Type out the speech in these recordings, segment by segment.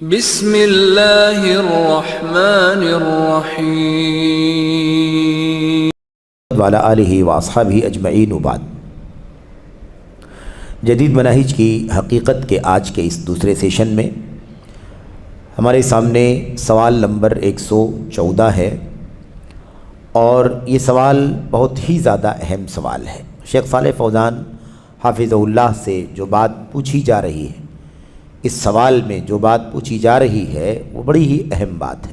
بسم اللہ الرحمن الرحیم وعلی آلہ واصحابہ اجمعین وبعد۔ جدید مناہج کی حقیقت کے آج کے اس دوسرے سیشن میں ہمارے سامنے سوال نمبر 114 ہے، اور یہ سوال بہت ہی زیادہ اہم سوال ہے۔ شیخ صالح فوزان حافظہ اللہ سے جو بات پوچھی جا رہی ہے، اس سوال میں جو بات پوچھی جا رہی ہے وہ بڑی ہی اہم بات ہے،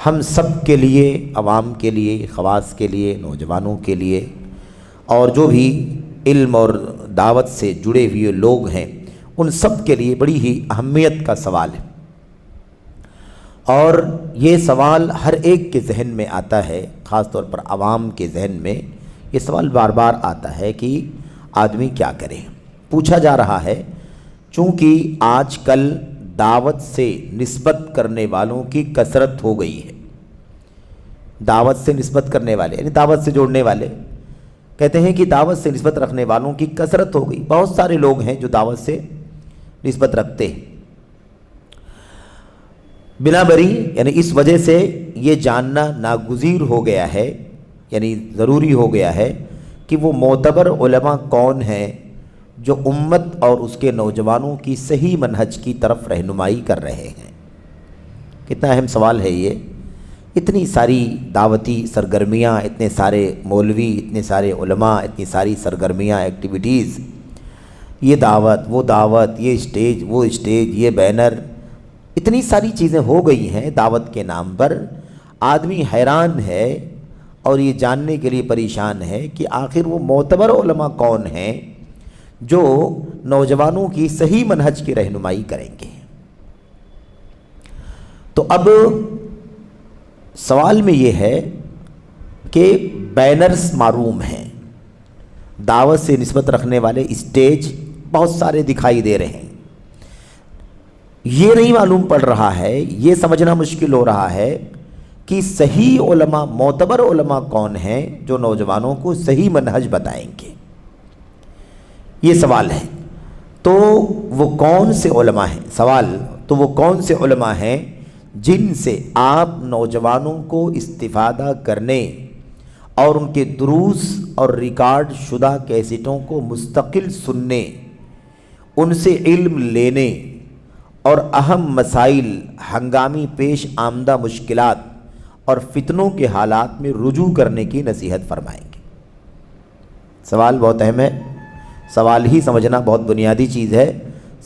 ہم سب کے لیے، عوام کے لیے، خواص کے لیے، نوجوانوں کے لیے، اور جو بھی علم اور دعوت سے جڑے ہوئے لوگ ہیں ان سب کے لیے بڑی ہی اہمیت کا سوال ہے۔ اور یہ سوال ہر ایک کے ذہن میں آتا ہے، خاص طور پر عوام کے ذہن میں یہ سوال بار بار آتا ہے کہ آدمی کیا کرے۔ پوچھا جا رہا ہے چونکہ آج کل دعوت سے نسبت کرنے والوں کی کثرت ہو گئی ہے۔ دعوت سے نسبت کرنے والے یعنی دعوت سے جوڑنے والے کہتے ہیں کہ دعوت سے نسبت رکھنے والوں کی کثرت ہو گئی، بہت سارے لوگ ہیں جو دعوت سے نسبت رکھتے ہیں۔ بنا بری یعنی اس وجہ سے یہ جاننا ناگزیر ہو گیا ہے، یعنی ضروری ہو گیا ہے کہ وہ معتبر علماء کون ہیں جو امت اور اس کے نوجوانوں کی صحیح منہج کی طرف رہنمائی کر رہے ہیں۔ کتنا اہم سوال ہے یہ۔ اتنی ساری دعوتی سرگرمیاں، اتنے سارے مولوی، اتنے سارے علماء، اتنی ساری سرگرمیاں، ایکٹیویٹیز، یہ دعوت، وہ دعوت، یہ اسٹیج، وہ اسٹیج، یہ بینر، اتنی ساری چیزیں ہو گئی ہیں دعوت کے نام پر۔ آدمی حیران ہے اور یہ جاننے کے لیے پریشان ہے کہ آخر وہ معتبر علماء کون ہیں جو نوجوانوں کی صحیح منہج کی رہنمائی کریں گے۔ تو اب سوال میں یہ ہے کہ بینرز معروم ہیں، دعوت سے نسبت رکھنے والے اسٹیج بہت سارے دکھائی دے رہے ہیں۔ یہ نہیں معلوم پڑ رہا ہے، یہ سمجھنا مشکل ہو رہا ہے کہ صحیح علماء، معتبر علماء کون ہیں جو نوجوانوں کو صحیح منہج بتائیں گے۔ یہ سوال ہے۔ تو وہ کون سے علماء ہیں، سوال تو وہ کون سے علماء ہیں جن سے آپ نوجوانوں کو استفادہ کرنے اور ان کے دروس اور ریکارڈ شدہ کیسٹوں کو مستقل سننے، ان سے علم لینے اور اہم مسائل، ہنگامی پیش آمدہ مشکلات اور فتنوں کے حالات میں رجوع کرنے کی نصیحت فرمائیں گے۔ سوال بہت اہم ہے، سوال ہی سمجھنا بہت بنیادی چیز ہے۔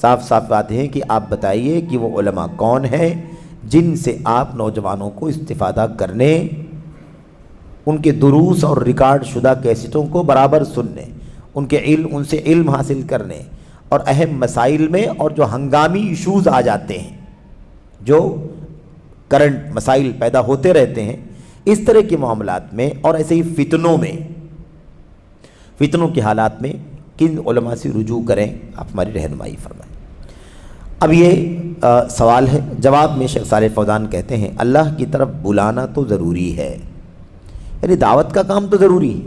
صاف صاف بات ہے کہ آپ بتائیے کہ وہ علماء کون ہیں جن سے آپ نوجوانوں کو استفادہ کرنے، ان کے دروس اور ریکارڈ شدہ کیسٹوں کو برابر سننے، ان سے علم حاصل کرنے، اور اہم مسائل میں اور جو ہنگامی ایشوز آ جاتے ہیں، جو کرنٹ مسائل پیدا ہوتے رہتے ہیں، اس طرح کے معاملات میں اور ایسے ہی فتنوں کے حالات میں کن علماء سے رجوع کریں، آپ ہماری رہنمائی فرمائیں۔ اب یہ سوال ہے۔ جواب میں شیخ صالح فوزان کہتے ہیں اللہ کی طرف بلانا تو ضروری ہے، یعنی دعوت کا کام تو ضروری ہے،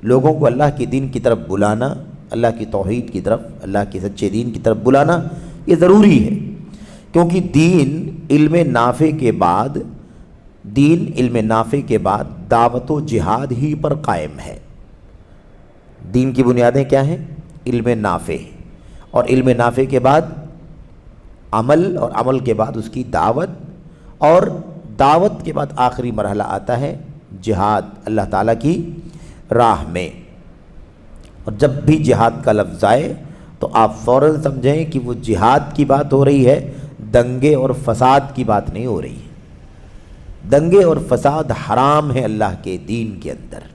لوگوں کو اللہ کے دین کی طرف بلانا، اللہ کی توحید کی طرف، اللہ کے سچے دین کی طرف بلانا یہ ضروری ہے، کیونکہ دین علم نافع کے بعد دعوت و جہاد ہی پر قائم ہے۔ دین کی بنیادیں کیا ہیں؟ علم نافع، اور علم نافع کے بعد عمل، اور عمل کے بعد اس کی دعوت، اور دعوت کے بعد آخری مرحلہ آتا ہے جہاد اللہ تعالیٰ کی راہ میں۔ اور جب بھی جہاد کا لفظ آئے تو آپ فوراً سمجھیں کہ وہ جہاد کی بات ہو رہی ہے، دنگے اور فساد کی بات نہیں ہو رہی ہے۔ دنگے اور فساد حرام ہے اللہ کے دین کے اندر۔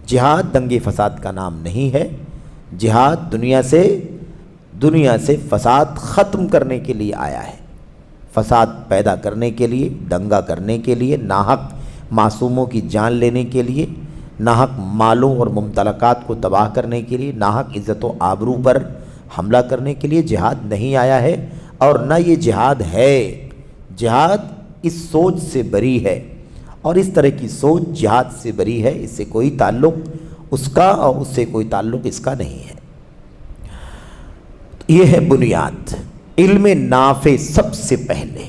جہاد دنگے فساد کا نام نہیں ہے۔ جہاد دنیا سے فساد ختم کرنے کے لیے آیا ہے، فساد پیدا کرنے کے لیے، دنگا کرنے کے لیے، ناحق معصوموں کی جان لینے کے لیے، ناحق مالوں اور ممتلکات کو تباہ کرنے کے لیے، ناحق عزت و آبرو پر حملہ کرنے کے لیے جہاد نہیں آیا ہے، اور نہ یہ جہاد ہے۔ جہاد اس سوچ سے بری ہے، اور اس طرح کی سوچ جہاد سے بری ہے، اس سے کوئی تعلق اس کا اور اس سے کوئی تعلق اس کا نہیں ہے۔ یہ ہے بنیاد۔ علم نافع سب سے پہلے،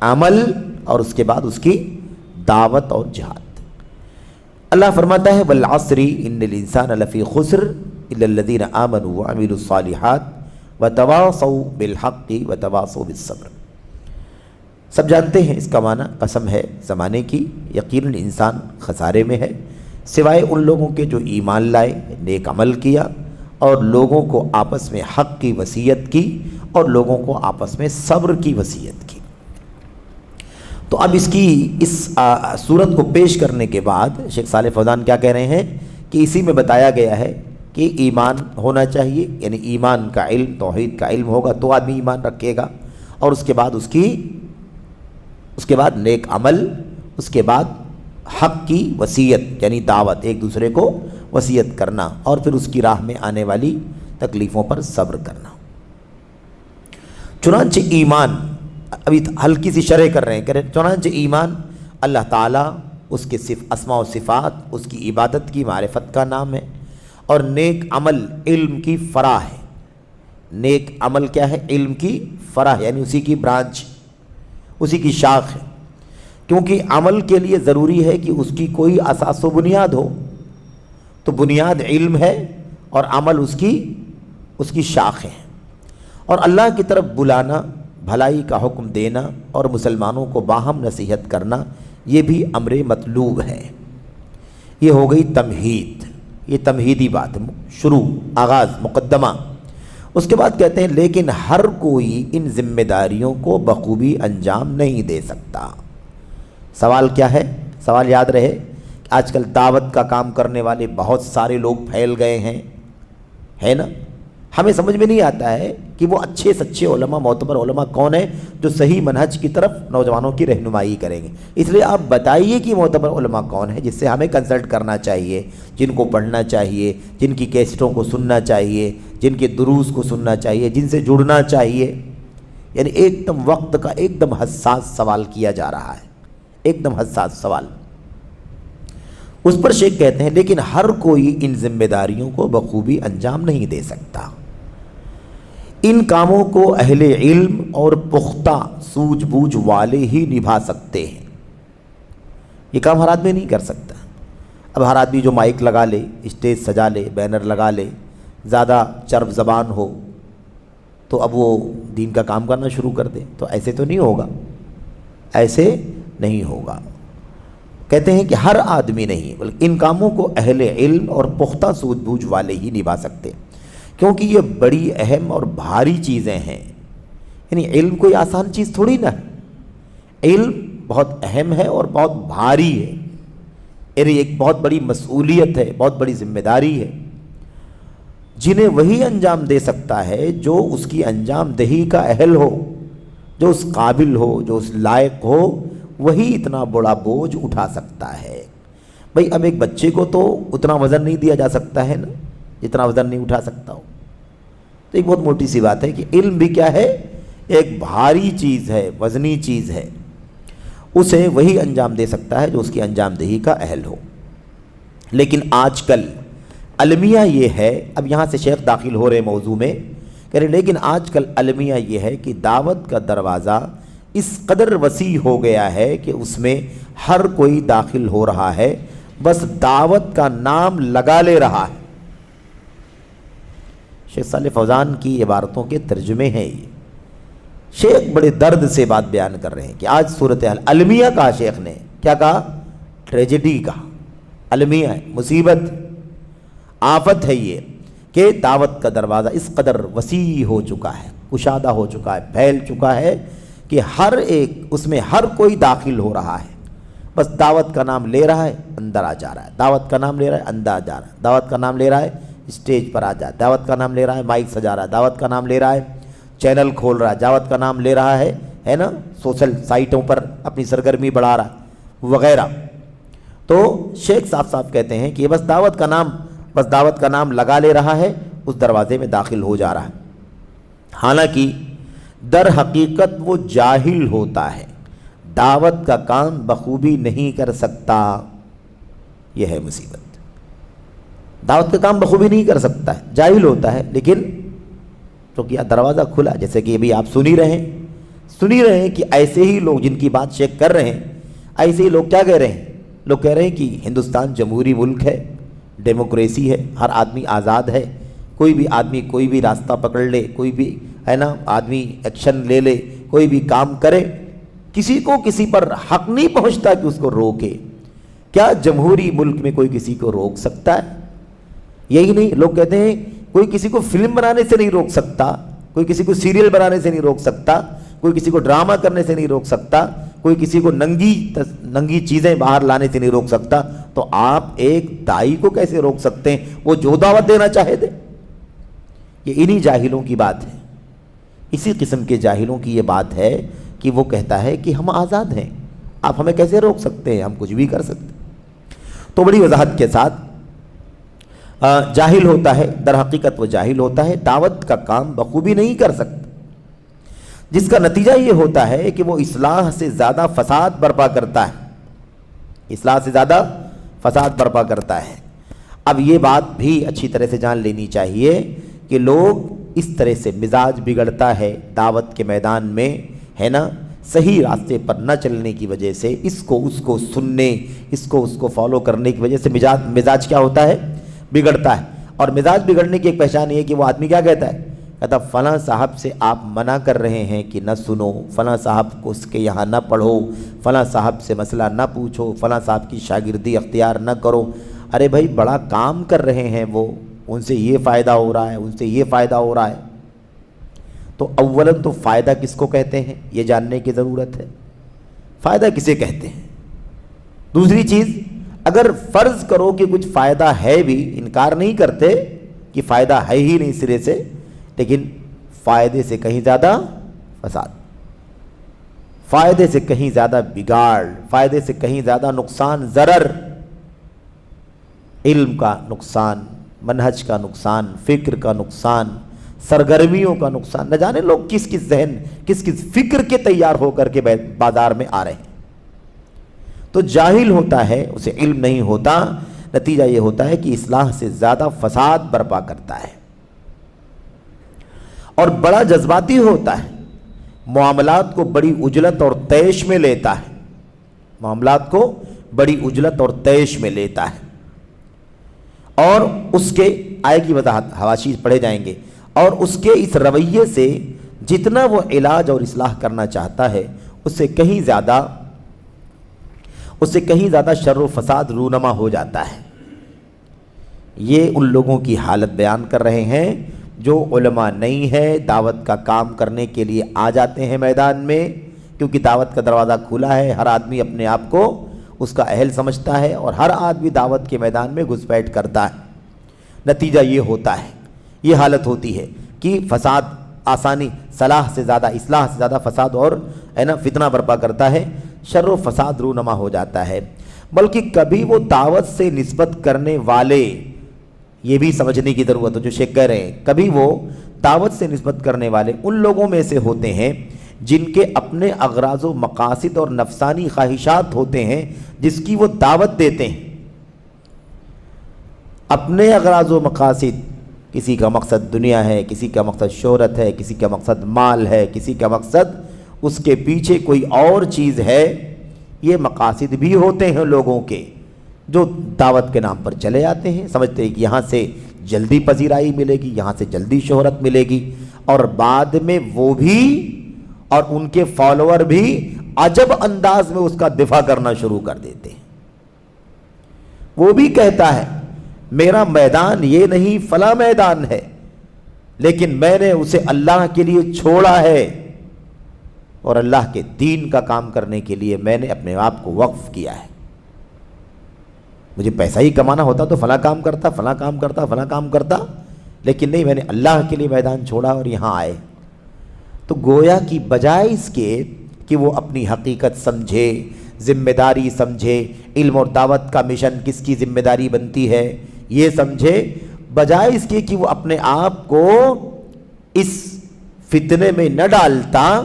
عمل اور اس کے بعد اس کی دعوت اور جہاد۔ اللہ فرماتا ہے والعصر ان الانسان لفی خسر الا الذین آمنوا وعملوا الصالحات وتواصوا بالحق وتواصوا بالصبر۔ سب جانتے ہیں اس کا معنی قسم ہے زمانے کی، یقیناً انسان خسارے میں ہے سوائے ان لوگوں کے جو ایمان لائے، نیک عمل کیا اور لوگوں کو آپس میں حق کی وصیت کی اور لوگوں کو آپس میں صبر کی وصیت کی۔ تو اب اس صورت کو پیش کرنے کے بعد شیخ صالح فوزان کیا کہہ رہے ہیں کہ اسی میں بتایا گیا ہے کہ ایمان ہونا چاہیے، یعنی ایمان کا علم، توحید کا علم ہوگا تو آدمی ایمان رکھے گا، اور اس کے بعد نیک عمل، اس کے بعد حق کی وصیت یعنی دعوت، ایک دوسرے کو وصیت کرنا، اور پھر اس کی راہ میں آنے والی تکلیفوں پر صبر کرنا۔ چنانچہ ایمان، ابھی ہلکی سی شرح کر رہے ہیں، کہہ رہے ہیں چنانچہ ایمان اللہ تعالیٰ، اس کے اسماء و صفات، اس کی عبادت کی معرفت کا نام ہے، اور نیک عمل علم کی فرع ہے۔ نیک عمل کیا ہے؟ علم کی فرع، یعنی اسی کی برانچ، اسی کی شاخ ہے، کیونکہ عمل کے لیے ضروری ہے کہ اس کی کوئی اساس و بنیاد ہو، تو بنیاد علم ہے اور عمل اس کی شاخ ہے۔ اور اللہ کی طرف بلانا، بھلائی کا حکم دینا اور مسلمانوں کو باہم نصیحت کرنا، یہ بھی امر مطلوب ہے۔ یہ ہو گئی تمہید، یہ تمہیدی بات، شروع، آغاز، مقدمہ۔ اس کے بعد کہتے ہیں لیکن ہر کوئی ان ذمہ داریوں کو بخوبی انجام نہیں دے سکتا۔ سوال کیا ہے؟ سوال یاد رہے کہ آج کل دعوت کا کام کرنے والے بہت سارے لوگ پھیل گئے ہیں، ہے نا؟ ہمیں سمجھ میں نہیں آتا ہے کہ وہ اچھے سچے علماء، معتبر علماء کون ہیں جو صحیح منہج کی طرف نوجوانوں کی رہنمائی کریں گے۔ اس لیے آپ بتائیے کہ معتبر علماء کون ہیں جس سے ہمیں کنسلٹ کرنا چاہیے، جن کو پڑھنا چاہیے، جن کی کیسٹوں کو سننا چاہیے، جن کے دروس کو سننا چاہیے، جن سے جڑنا چاہیے۔ یعنی ایک دم وقت کا ایک دم حساس سوال کیا جا رہا ہے، ایک دم حساس سوال۔ اس پر شیخ کہتے ہیں لیکن ہر کوئی ان ذمہ داریوں کو بخوبی انجام نہیں دے سکتا۔ ان کاموں کو اہل علم اور پختہ سوجھ بوجھ والے ہی نبھا سکتے ہیں۔ یہ کام ہر آدمی نہیں کر سکتا۔ اب ہر آدمی جو مائک لگا لے، اسٹیج سجا لے، بینر لگا لے، زیادہ چرب زبان ہو تو اب وہ دین کا کام کرنا شروع کر دے، تو ایسے تو نہیں ہوگا، ایسے نہیں ہوگا۔ کہتے ہیں کہ ہر آدمی نہیں، بلکہ ان کاموں کو اہل علم اور پختہ سوجھ بوجھ والے ہی نبھا سکتے ہیں، کیونکہ یہ بڑی اہم اور بھاری چیزیں ہیں۔ یعنی علم کوئی آسان چیز تھوڑی نہ ہے، علم بہت اہم ہے اور بہت بھاری ہے، یعنی ایک بہت بڑی مسئولیت ہے، بہت بڑی ذمہ داری ہے، جنہیں وہی انجام دے سکتا ہے جو اس کی انجام دہی کا اہل ہو، جو اس قابل ہو، جو اس لائق ہو، وہی اتنا بڑا بوجھ اٹھا سکتا ہے۔ بھئی اب ایک بچے کو تو اتنا وزن نہیں دیا جا سکتا ہے نا، جتنا وزن نہیں اٹھا سکتا ہو۔ تو ایک بہت موٹی سی بات ہے کہ علم بھی کیا ہے؟ ایک بھاری چیز ہے، وزنی چیز ہے، اسے وہی انجام دے سکتا ہے جو اس کی انجام دہی کا اہل ہو۔ لیکن آج کل المیہ یہ ہے، اب یہاں سے شیخ داخل ہو رہے موضوع میں، کہہ رہے لیکن آج کل المیہ یہ ہے کہ دعوت کا دروازہ اس قدر وسیع ہو گیا ہے کہ اس میں ہر کوئی داخل ہو رہا ہے، بس دعوت کا نام لگا لے رہا ہے۔ شیخ صالح فوزان کی عبارتوں کے ترجمے ہیں یہ۔ شیخ بڑے درد سے بات بیان کر رہے ہیں کہ آج صورتحال، المیہ کہا شیخ نے، کیا کہا؟ ٹریجڈی کہا، المیہ ہے، مصیبت، آفت ہے یہ کہ دعوت کا دروازہ اس قدر وسیع ہو چکا ہے، کشادہ ہو چکا ہے، پھیل چکا ہے کہ ہر ایک اس میں ہر کوئی داخل ہو رہا ہے، بس دعوت کا نام لے رہا ہے، اندر آ جا رہا ہے، دعوت کا نام لے رہا ہے، اندر آ جا رہا ہے، دعوت کا نام لے رہا ہے، اسٹیج پر آ جا، دعوت کا نام لے رہا ہے، مائک سجا رہا ہے، دعوت کا نام لے رہا ہے، چینل کھول رہا ہے، دعوت کا نام لے رہا ہے نا، سوشل سائٹوں پر اپنی سرگرمی بڑھا رہا ہے وغیرہ۔ تو شیخ صاحب کہتے ہیں کہ یہ بس دعوت کا نام لگا لے رہا ہے، اس دروازے میں داخل ہو جا رہا ہے، حالانکہ در حقیقت وہ جاہل ہوتا ہے، دعوت کا کام بخوبی نہیں کر سکتا۔ یہ ہے مصیبت، دعوت کا کام بخوبی نہیں کر سکتا ہے، جاہل ہوتا ہے، لیکن تو کیا دروازہ کھلا؟ جیسے کہ ابھی آپ سن ہی رہے ہیں کہ ایسے ہی لوگ جن کی بات شیخ کر رہے ہیں، ایسے ہی لوگ کیا کہہ رہے ہیں؟ لوگ کہہ رہے ہیں کہ ہندوستان جمہوری ملک ہے، ڈیموکریسی ہے، ہر آدمی آزاد ہے، کوئی بھی آدمی کوئی بھی راستہ پکڑ لے، کوئی بھی ہے نا آدمی ایکشن لے لے، کوئی بھی کام کرے، کسی کو کسی پر حق نہیں پہنچتا کہ اس کو روکے۔ کیا جمہوری ملک میں کوئی کسی کو روک سکتا ہے؟ یہی نہیں، لوگ کہتے ہیں کوئی کسی کو فلم بنانے سے نہیں روک سکتا، کوئی کسی کو سیریل بنانے سے نہیں روک سکتا، کوئی کسی کو ڈرامہ کرنے سے نہیں روک سکتا، کوئی کسی کو ننگی چیزیں باہر لانے سے نہیں روک سکتا، تو آپ ایک دائی کو کیسے روک سکتے ہیں؟ وہ جو دعوت دینا چاہے دے۔ یہ انہی جاہلوں کی بات ہے، اسی قسم کے جاہلوں کی یہ بات ہے کہ وہ کہتا ہے کہ ہم آزاد ہیں، آپ ہمیں کیسے روک سکتے ہیں، ہم کچھ بھی کر سکتے ہیں۔ تو بڑی وضاحت کے ساتھ جاہل ہوتا ہے، در حقیقت وہ جاہل ہوتا ہے، دعوت کا کام بخوبی نہیں کر سکتا، جس کا نتیجہ یہ ہوتا ہے کہ وہ اصلاح سے زیادہ فساد برپا کرتا ہے، اصلاح سے زیادہ فساد برپا کرتا ہے۔ اب یہ بات بھی اچھی طرح سے جان لینی چاہیے کہ لوگ اس طرح سے مزاج بگڑتا ہے دعوت کے میدان میں، ہے نا، صحیح راستے پر نہ چلنے کی وجہ سے، اس کو سننے، اس کو فالو کرنے کی وجہ سے مزاج کیا ہوتا ہے؟ بگڑتا ہے۔ اور مزاج بگڑنے کی ایک پہچان یہ ہے کہ وہ آدمی کیا کہتا ہے؟ کہتا فلاں صاحب سے آپ منع کر رہے ہیں کہ نہ سنو، فلاں صاحب کو اس کے یہاں نہ پڑھو، فلاں صاحب سے مسئلہ نہ پوچھو، فلاں صاحب کی شاگردی اختیار نہ کرو۔ ارے بھائی بڑا کام کر رہے ہیں وہ، ان سے یہ فائدہ ہو رہا ہے، ان سے یہ فائدہ ہو رہا ہے۔ تو اولاً تو فائدہ کس کو کہتے ہیں یہ جاننے کی ضرورت ہے، فائدہ کسے کہتے ہیں۔ دوسری چیز، اگر فرض کرو کہ کچھ فائدہ ہے بھی، انکار نہیں کرتے کہ فائدہ ہے ہی نہیں سرے سے، لیکن فائدے سے کہیں زیادہ فساد، فائدے سے کہیں زیادہ بگاڑ، فائدے سے کہیں زیادہ نقصان، ضرر، علم کا نقصان، منہج کا نقصان، فکر کا نقصان، سرگرمیوں کا نقصان۔ نہ جانے لوگ کس کس ذہن، کس کس فکر کے تیار ہو کر کے بازار میں آ رہے ہیں۔ تو جاہل ہوتا ہے، اسے علم نہیں ہوتا، نتیجہ یہ ہوتا ہے کہ اصلاح سے زیادہ فساد برپا کرتا ہے، اور بڑا جذباتی ہوتا ہے، معاملات کو بڑی عجلت اور طیش میں لیتا ہے، معاملات کو بڑی عجلت اور طیش میں لیتا ہے، اور اس کے آئے کی وضاحت حواشی پڑھے جائیں گے، اور اس کے اس رویے سے جتنا وہ علاج اور اصلاح کرنا چاہتا ہے اس سے کہیں زیادہ شر و فساد رونما ہو جاتا ہے۔ یہ ان لوگوں کی حالت بیان کر رہے ہیں جو علماء نہیں ہے، دعوت کا کام کرنے کے لیے آ جاتے ہیں میدان میں، کیونکہ دعوت کا دروازہ کھلا ہے، ہر آدمی اپنے آپ کو اس کا اہل سمجھتا ہے، اور ہر آدمی دعوت کے میدان میں گھس بیٹھ کرتا ہے۔ نتیجہ یہ ہوتا ہے، یہ حالت ہوتی ہے کہ فساد آسانی، صلاح سے زیادہ، اصلاح سے زیادہ فساد اور ہے نا فتنہ برپا کرتا ہے، شر و فساد رونما ہو جاتا ہے۔ بلکہ کبھی وہ دعوت سے نسبت کرنے والے، یہ بھی سمجھنے کی ضرورت ہے جو شیخ کہہ رہے ہیں، کبھی وہ دعوت سے نسبت کرنے والے ان لوگوں میں سے ہوتے ہیں جن کے اپنے اغراض و مقاصد اور نفسانی خواہشات ہوتے ہیں جس کی وہ دعوت دیتے ہیں۔ اپنے اغراض و مقاصد، کسی کا مقصد دنیا ہے، کسی کا مقصد شہرت ہے، کسی کا مقصد مال ہے، کسی کا مقصد اس کے پیچھے کوئی اور چیز ہے۔ یہ مقاصد بھی ہوتے ہیں لوگوں کے جو دعوت کے نام پر چلے آتے ہیں، سمجھتے ہیں کہ یہاں سے جلدی پذیرائی ملے گی، یہاں سے جلدی شہرت ملے گی، اور بعد میں وہ بھی اور ان کے فالوور بھی عجب انداز میں اس کا دفاع کرنا شروع کر دیتے ہیں۔ وہ بھی کہتا ہے میرا میدان یہ نہیں فلاں میدان ہے، لیکن میں نے اسے اللہ کے لیے چھوڑا ہے، اور اللہ کے دین کا کام کرنے کے لیے میں نے اپنے آپ کو وقف کیا ہے۔ مجھے پیسہ ہی کمانا ہوتا تو فلاں کام کرتا، فلاں کام کرتا، فلاں کام کرتا، لیکن نہیں، میں نے اللہ کے لیے میدان چھوڑا اور یہاں آئے۔ تو گویا کی بجائے اس کے کہ وہ اپنی حقیقت سمجھے، ذمہ داری سمجھے، علم اور دعوت کا مشن کس کی ذمہ داری بنتی ہے یہ سمجھے، بجائے اس کے کہ وہ اپنے آپ کو اس فتنے میں نہ ڈالتا،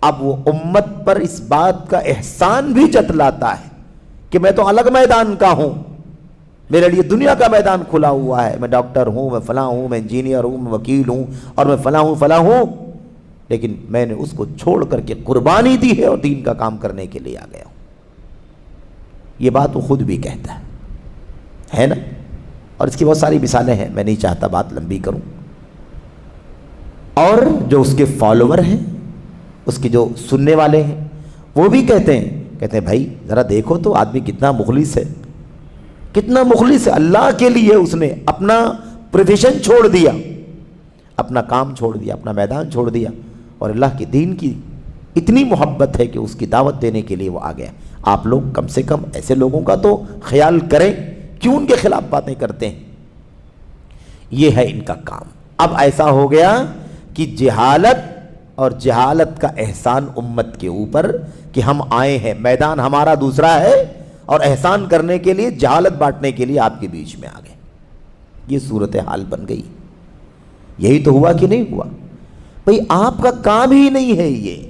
اب وہ امت پر اس بات کا احسان بھی جتلاتا ہے کہ میں تو الگ میدان کا ہوں، میرے لیے دنیا کا میدان کھلا ہوا ہے، میں ڈاکٹر ہوں، میں فلاں ہوں، میں انجینئر ہوں، میں وکیل ہوں، اور میں فلاں ہوں، لیکن میں نے اس کو چھوڑ کر کے قربانی دی ہے اور دین کا کام کرنے کے لیے آ گیا ہوں۔ یہ بات وہ خود بھی کہتا ہے نا؟ اور اس کی بہت ساری مثالیں ہیں، میں نہیں چاہتا بات لمبی کروں۔ اور جو اس کے فالوور ہیں، اس کے جو سننے والے ہیں، وہ بھی کہتے ہیں بھائی ذرا دیکھو تو آدمی کتنا مخلص ہے، کتنا مخلص ہے، اللہ کے لیے اس نے اپنا پروفیشن چھوڑ دیا، اپنا کام چھوڑ دیا، اپنا میدان چھوڑ دیا، اور اللہ کے دین کی اتنی محبت ہے کہ اس کی دعوت دینے کے لیے وہ آ گیا۔ آپ لوگ کم سے کم ایسے لوگوں کا تو خیال کریں، کیوں ان کے خلاف باتیں کرتے ہیں؟ یہ ہے ان کا کام۔ اب ایسا ہو گیا کہ جہالت اور جہالت کا احسان امت کے اوپر، کہ ہم آئے ہیں، میدان ہمارا دوسرا ہے، اور احسان کرنے کے لیے، جہالت بانٹنے کے لیے آپ کے بیچ میں آ گئے۔ یہ صورتحال بن گئی۔ یہی تو ہوا کہ نہیں ہوا؟ بھئی آپ کا کام ہی نہیں ہے یہ۔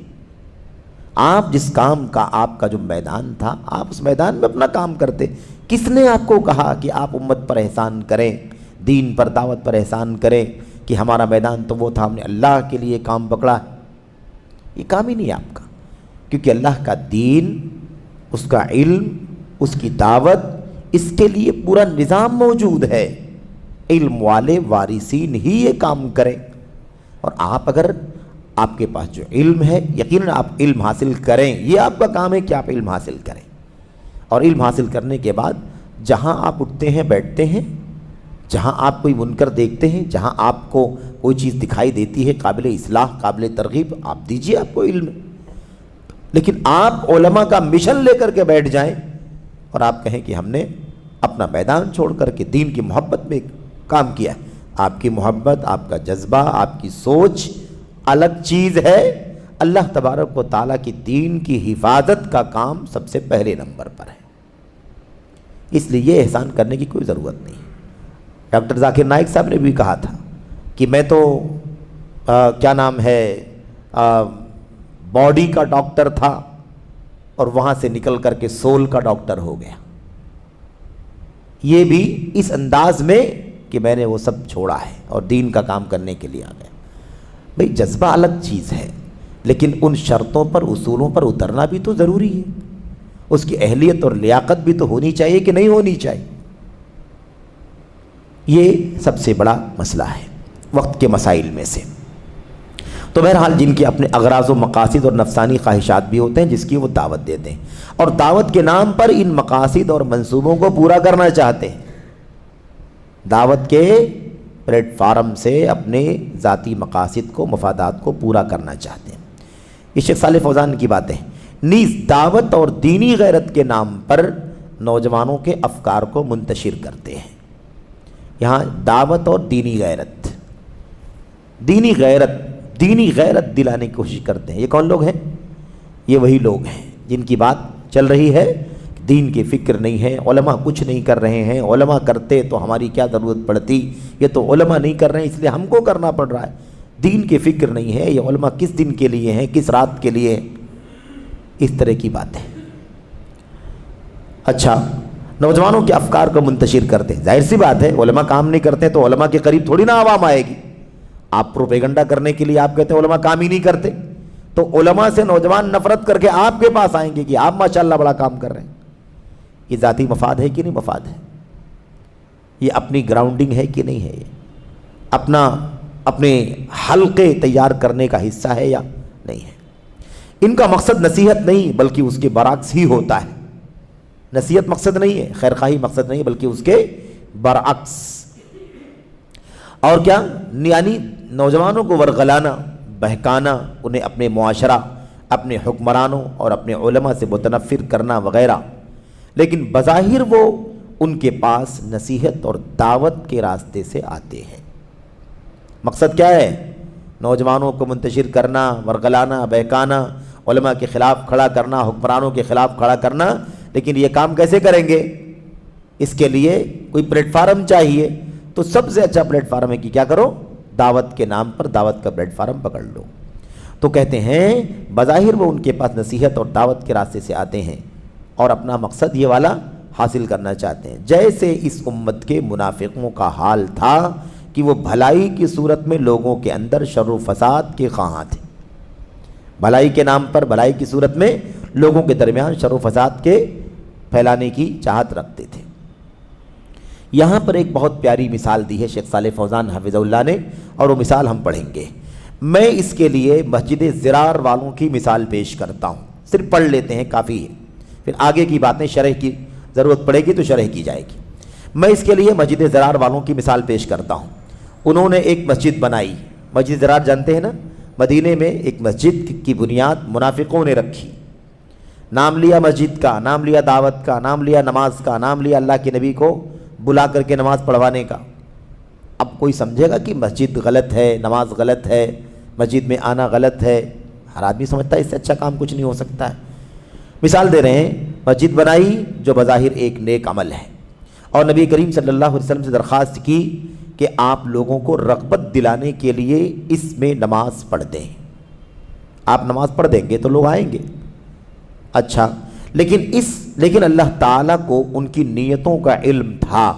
آپ جس کام کا، آپ کا جو میدان تھا، آپ اس میدان میں اپنا کام کرتے۔ کس نے آپ کو کہا کہ آپ امت پر احسان کریں، دین پر، دعوت پر احسان کریں، کہ ہمارا میدان تو وہ تھا، ہم نے اللہ کے لیے کام پکڑا؟ یہ کام ہی نہیں آپ کا، کیونکہ اللہ کا دین، اس کا علم، اس کی دعوت، اس کے لیے پورا نظام موجود ہے۔ علم والے وارثین ہی یہ کام کریں۔ اور آپ اگر، آپ کے پاس جو علم ہے، یقیناً آپ علم حاصل کریں، یہ آپ کا کام ہے کہ آپ علم حاصل کریں، اور علم حاصل کرنے کے بعد جہاں آپ اٹھتے ہیں، بیٹھتے ہیں، جہاں آپ کوئی منکر دیکھتے ہیں، جہاں آپ کو کوئی چیز دکھائی دیتی ہے قابل اصلاح، قابل ترغیب، آپ دیجئے، آپ کو علم ہے۔ لیکن آپ علماء کا مشن لے کر کے بیٹھ جائیں اور آپ کہیں کہ ہم نے اپنا میدان چھوڑ کر کے دین کی محبت میں کام کیا، آپ کی محبت، آپ کا جذبہ، آپ کی سوچ الگ چیز ہے۔ اللہ تبارک و تعالیٰ کی دین کی حفاظت کا کام سب سے پہلے نمبر پر ہے، اس لیے یہ احسان کرنے کی کوئی ضرورت نہیں۔ ڈاکٹر ذاکر نائک صاحب نے بھی کہا تھا کہ میں تو کیا نام ہے، باڈی کا ڈاکٹر تھا اور وہاں سے نکل کر کے سول کا ڈاکٹر ہو گیا۔ یہ بھی اس انداز میں کہ میں نے وہ سب چھوڑا ہے اور دین کا کام کرنے کے لیے آ گیا۔ بھئی جذبہ الگ چیز ہے، لیکن ان شرطوں پر، اصولوں پر اترنا بھی تو ضروری ہے۔ اس کی اہلیت اور لیاقت بھی تو ہونی چاہیے کہ نہیں ہونی چاہیے۔ یہ سب سے بڑا مسئلہ ہے وقت کے مسائل میں سے۔ تو بہرحال جن کے اپنے اغراض و مقاصد اور نفسانی خواہشات بھی ہوتے ہیں، جس کی وہ دعوت دیتے ہیں، اور دعوت کے نام پر ان مقاصد اور منصوبوں کو پورا کرنا چاہتے ہیں۔ دعوت کے پلیٹ فارم سے اپنے ذاتی مقاصد کو، مفادات کو پورا کرنا چاہتے ہیں۔ یہ شیخ صالح فوزان کی باتیں ہیں۔ نیز دعوت اور دینی غیرت کے نام پر نوجوانوں کے افکار کو منتشر کرتے ہیں۔ یہاں دعوت اور دینی غیرت، دینی غیرت دلانے کی کوشش کرتے ہیں۔ یہ کون لوگ ہیں؟ یہ وہی لوگ ہیں جن کی بات چل رہی ہے، دین کی فکر نہیں ہے، علماء کچھ نہیں کر رہے ہیں، علماء کرتے تو ہماری کیا ضرورت پڑتی، یہ تو علماء نہیں کر رہے ہیں اس لیے ہم کو کرنا پڑ رہا ہے، دین کی فکر نہیں ہے، یہ علماء کس دن کے لیے ہیں، کس رات کے لیے، اس طرح کی باتیں۔ اچھا، نوجوانوں کے افکار کو منتشر کرتے ہیں۔ ظاہر سی بات ہے، علماء کام نہیں کرتے تو علماء کے قریب تھوڑی نہ عوام آئے گی۔ آپ پروپیگنڈا کرنے کے لیے آپ کہتے ہیں علماء کام ہی نہیں کرتے، تو علماء سے نوجوان نفرت کر کے آپ کے پاس آئیں گے کہ آپ ماشاءاللہ بڑا کام کر رہے ہیں۔ یہ ذاتی مفاد ہے کہ نہیں مفاد ہے؟ یہ اپنی گراؤنڈنگ ہے کہ نہیں ہے؟ یہ اپنے حلقے تیار کرنے کا حصہ ہے یا نہیں ہے؟ ان کا مقصد نصیحت نہیں بلکہ اس کے برعکس ہی ہوتا ہے۔ نصیحت مقصد نہیں ہے، خیرخواہی مقصد نہیں بلکہ اس کے برعکس۔ اور کیا؟ یعنی نوجوانوں کو ورغلانا، بہکانا، انہیں اپنے معاشرہ، اپنے حکمرانوں اور اپنے علماء سے متنفر کرنا وغیرہ، لیکن بظاہر وہ ان کے پاس نصیحت اور دعوت کے راستے سے آتے ہیں۔ مقصد کیا ہے؟ نوجوانوں کو منتشر کرنا، ورغلانا، بہکانا، علماء کے خلاف کھڑا کرنا، حکمرانوں کے خلاف کھڑا کرنا۔ لیکن یہ کام کیسے کریں گے؟ اس کے لیے کوئی پلیٹ فارم چاہیے، تو سب سے اچھا پلیٹ فارم ہے کہ کیا کرو؟ دعوت کے نام پر دعوت کا پلیٹ فارم پکڑ لو۔ تو کہتے ہیں بظاہر وہ ان کے پاس نصیحت اور دعوت کے راستے سے آتے ہیں، اور اپنا مقصد یہ والا حاصل کرنا چاہتے ہیں۔ جیسے اس امت کے منافقوں کا حال تھا کہ وہ بھلائی کی صورت میں لوگوں کے اندر شر و فساد کے خواہاں تھے، بھلائی کے نام پر بھلائی کی صورت میں لوگوں کے درمیان شر و فساد کے پھیلانے کی چاہت رکھتے تھے۔ یہاں پر ایک بہت پیاری مثال دی ہے شیخ صالح فوزان حفظہ اللہ نے، اور وہ مثال ہم پڑھیں گے۔ میں اس کے لیے مسجد زرار والوں کی مثال پیش کرتا ہوں، صرف پڑھ لیتے ہیں کافی ہے، پھر آگے کی باتیں شرح کی ضرورت پڑے گی تو شرح کی جائے گی۔ میں اس کے لیے مسجد زرار والوں کی مثال پیش کرتا ہوں۔ انہوں نے ایک مسجد بنائی، مسجد زرار جانتے ہیں نا، مدینے میں ایک مسجد کی بنیاد منافقوں نے رکھی، نام لیا مسجد کا، نام لیا دعوت کا، نام لیا نماز کا، نام لیا اللہ کے نبی کو بلا کر کے نماز پڑھوانے کا۔ اب کوئی سمجھے گا کہ مسجد غلط ہے، نماز غلط ہے، مسجد میں آنا غلط ہے، ہر آدمی سمجھتا ہے اس سے اچھا کام کچھ نہیں ہو سکتا ہے۔ مثال دے رہے ہیں، مسجد بنائی جو بظاہر ایک نیک عمل ہے، اور نبی کریم صلی اللہ علیہ وسلم سے درخواست کی کہ آپ لوگوں کو رغبت دلانے کے لیے اس میں نماز پڑھ دیں، آپ نماز پڑھ دیں گے تو لوگ آئیں گے۔ اچھا، لیکن اللہ تعالیٰ کو ان کی نیتوں کا علم تھا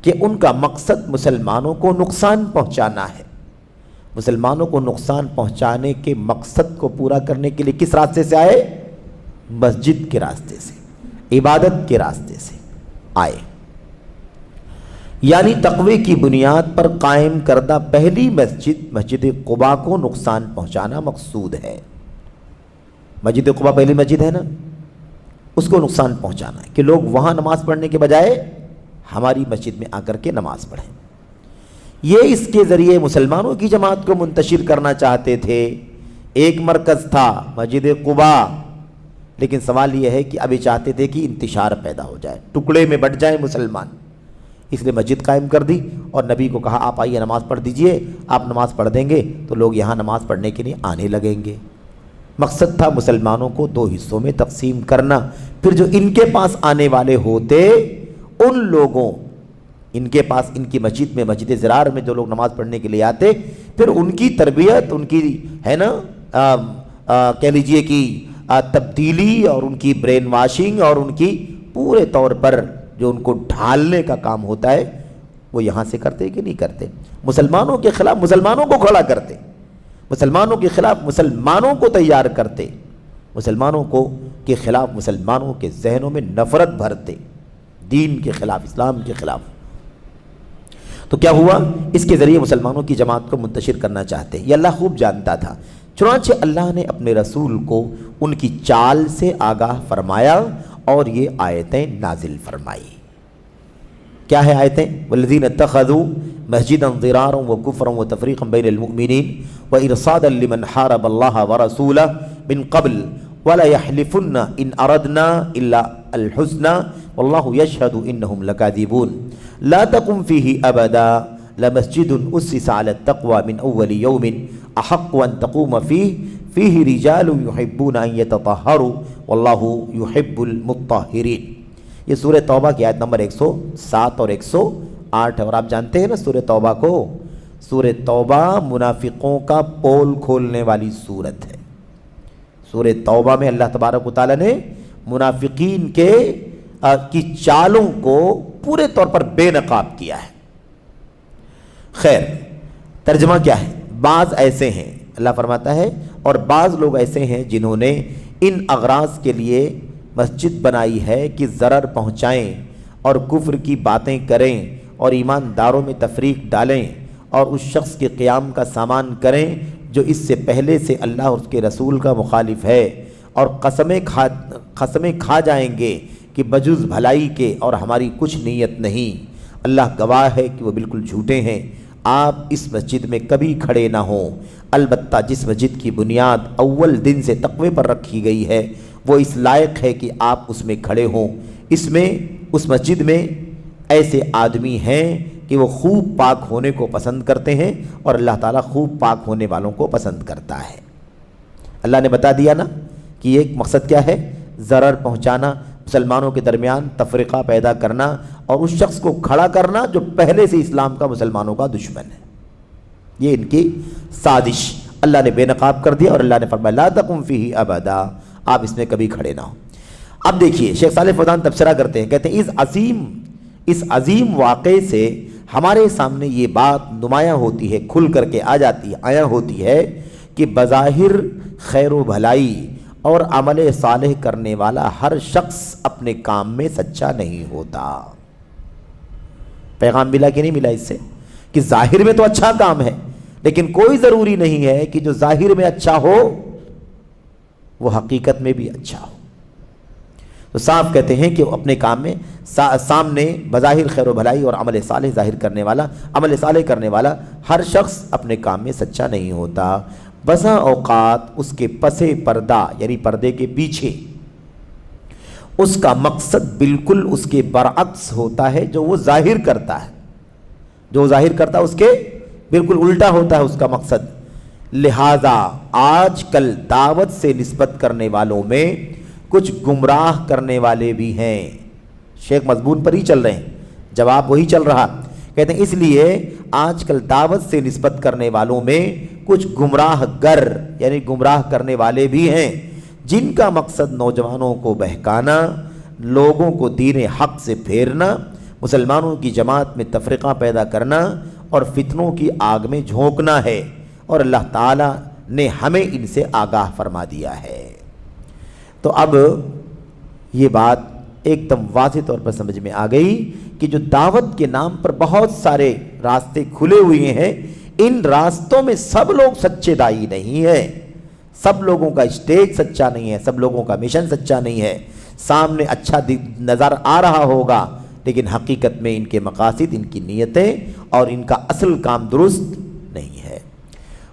کہ ان کا مقصد مسلمانوں کو نقصان پہنچانا ہے۔ مسلمانوں کو نقصان پہنچانے کے مقصد کو پورا کرنے کے لیے کس راستے سے آئے؟ مسجد کے راستے سے، عبادت کے راستے سے آئے۔ یعنی تقوی کی بنیاد پر قائم کردہ پہلی مسجد قباء کو نقصان پہنچانا مقصود ہے۔ مسجد قباء پہلی مسجد ہے نا، اس کو نقصان پہنچانا ہے کہ لوگ وہاں نماز پڑھنے کے بجائے ہماری مسجد میں آ کر کے نماز پڑھیں۔ یہ اس کے ذریعے مسلمانوں کی جماعت کو منتشر کرنا چاہتے تھے۔ ایک مرکز تھا مسجد قباء، لیکن سوال یہ ہے کہ اب یہ چاہتے تھے کہ انتشار پیدا ہو جائے، ٹکڑے میں بٹ جائیں مسلمان، اس لیے مسجد قائم کر دی اور نبی کو کہا آپ آئیے نماز پڑھ دیجئے، آپ نماز پڑھ دیں گے تو لوگ یہاں نماز پڑھنے کے لیے آنے لگیں گے۔ مقصد تھا مسلمانوں کو دو حصوں میں تقسیم کرنا، پھر جو ان کے پاس آنے والے ہوتے ان لوگوں، ان کے پاس ان کی مسجد میں، مسجد زرار میں جو لوگ نماز پڑھنے کے لیے آتے، پھر ان کی تربیت، ان کی ہے نا کہہ لیجئے کہ تبدیلی اور ان کی برین واشنگ اور ان کی پورے طور پر جو ان کو ڈھالنے کا کام ہوتا ہے وہ یہاں سے کرتے کہ نہیں کرتے؟ مسلمانوں کے خلاف مسلمانوں کو کھڑا کرتے، مسلمانوں کے خلاف مسلمانوں کو تیار کرتے، مسلمانوں کے خلاف مسلمانوں کے ذہنوں میں نفرت بھرتے، دین کے خلاف، اسلام کے خلاف۔ تو کیا ہوا؟ اس کے ذریعے مسلمانوں کی جماعت کو منتشر کرنا چاہتے ہیں، یہ اللہ خوب جانتا تھا۔ چنانچہ اللہ نے اپنے رسول کو ان کی چال سے آگاہ فرمایا اور یہ آیتیں نازل فرمائی۔ کیا ہے آیتیں؟ والذین اتخذوا مسجدا ضرارا وکفرا وتفریقا بین المؤمنین وارصادا لمن حارب اللہ ورسولہ من قبل ولا يحلفن ان اردنا الا الحسنى واللہ یشہد انہم لکاذبون لا تقم فیہ ابدا لمسجد اسس علی التقوى من اول یوم احق ان تقوم فیہ رجال یحبون ان یتطہروا واللہ یحب المطہرین۔ یہ سورہ توبہ کی آیت نمبر 107 اور 108 ہے، اور آپ جانتے ہیں نا سورہ توبہ کو، سورہ توبہ منافقوں کا پول کھولنے والی سورت ہے۔ سورہ توبہ میں اللہ تبارک و تعالیٰ نے منافقین کی چالوں کو پورے طور پر بے نقاب کیا ہے۔ خیر، ترجمہ کیا ہے؟ بعض ایسے ہیں، اللہ فرماتا ہے، اور بعض لوگ ایسے ہیں جنہوں نے ان اغراض کے لیے مسجد بنائی ہے کہ ضرر پہنچائیں اور کفر کی باتیں کریں اور ایمانداروں میں تفریق ڈالیں اور اس شخص کے قیام کا سامان کریں جو اس سے پہلے سے اللہ اور اس کے رسول کا مخالف ہے، اور قسمیں کھا جائیں گے کہ بجز بھلائی کے اور ہماری کچھ نیت نہیں، اللہ گواہ ہے کہ وہ بالکل جھوٹے ہیں۔ آپ اس مسجد میں کبھی کھڑے نہ ہوں، البتہ جس مسجد کی بنیاد اول دن سے تقوی پر رکھی گئی ہے وہ اس لائق ہے کہ آپ اس میں کھڑے ہوں۔ اس مسجد میں ایسے آدمی ہیں کہ وہ خوب پاک ہونے کو پسند کرتے ہیں اور اللہ تعالیٰ خوب پاک ہونے والوں کو پسند کرتا ہے۔ اللہ نے بتا دیا نا کہ یہ مقصد کیا ہے؟ ضرر پہنچانا، مسلمانوں کے درمیان تفرقہ پیدا کرنا اور اس شخص کو کھڑا کرنا جو پہلے سے اسلام کا، مسلمانوں کا دشمن ہے۔ یہ ان کی سازش اللہ نے بے نقاب کر دیا، اور اللہ نے فرمایا لا تقم فیہ ابدا، آپ اس میں کبھی کھڑے نہ ہوں۔ اب دیکھیے شیخ صالح فوزان تبصرہ کرتے ہیں، کہتے ہیں اس عظیم واقعے سے ہمارے سامنے یہ بات نمایاں ہوتی ہے، کھل کر کے آیا ہوتی ہے کہ بظاہر خیر و بھلائی اور عمل صالح کرنے والا ہر شخص اپنے کام میں سچا نہیں ہوتا۔ پیغام ملا کہ نہیں ملا اس سے؟ کہ ظاہر میں تو اچھا کام ہے، لیکن کوئی ضروری نہیں ہے کہ جو ظاہر میں اچھا ہو وہ حقیقت میں بھی اچھا ہو۔ تو صاف کہتے ہیں کہ اپنے کام میں سامنے بظاہر خیر و بھلائی اور عمل صالح کرنے والا ہر شخص اپنے کام میں سچا نہیں ہوتا۔ بسا اوقات اس کے پس پردہ یعنی پردے کے پیچھے اس کا مقصد بالکل اس کے برعکس ہوتا ہے جو وہ ظاہر کرتا ہے، اس کے بالکل الٹا ہوتا ہے اس کا مقصد۔ لہذا آج کل دعوت سے نسبت کرنے والوں میں کچھ گمراہ کرنے والے بھی ہیں۔ شیخ مضمون پر ہی چل رہے ہیں، جواب وہی چل رہا۔ کہتے ہیں اس لیے آج کل دعوت سے نسبت کرنے والوں میں کچھ گمراہ گر یعنی گمراہ کرنے والے بھی ہیں، جن کا مقصد نوجوانوں کو بہکانا، لوگوں کو دین حق سے پھیرنا، مسلمانوں کی جماعت میں تفرقہ پیدا کرنا اور فتنوں کی آگ میں جھونکنا ہے، اور اللہ تعالیٰ نے ہمیں ان سے آگاہ فرما دیا ہے۔ تو اب یہ بات ایک دم واضح طور پر سمجھ میں آ گئی کہ جو دعوت کے نام پر بہت سارے راستے کھلے ہوئے ہیں، ان راستوں میں سب لوگ سچے داعی نہیں ہیں، سب لوگوں کا اسٹیج سچا نہیں ہے، سب لوگوں کا مشن سچا نہیں ہے۔ سامنے اچھا نظر آ رہا ہوگا لیکن حقیقت میں ان کے مقاصد، ان کی نیتیں اور ان کا اصل کام درست نہیں ہے۔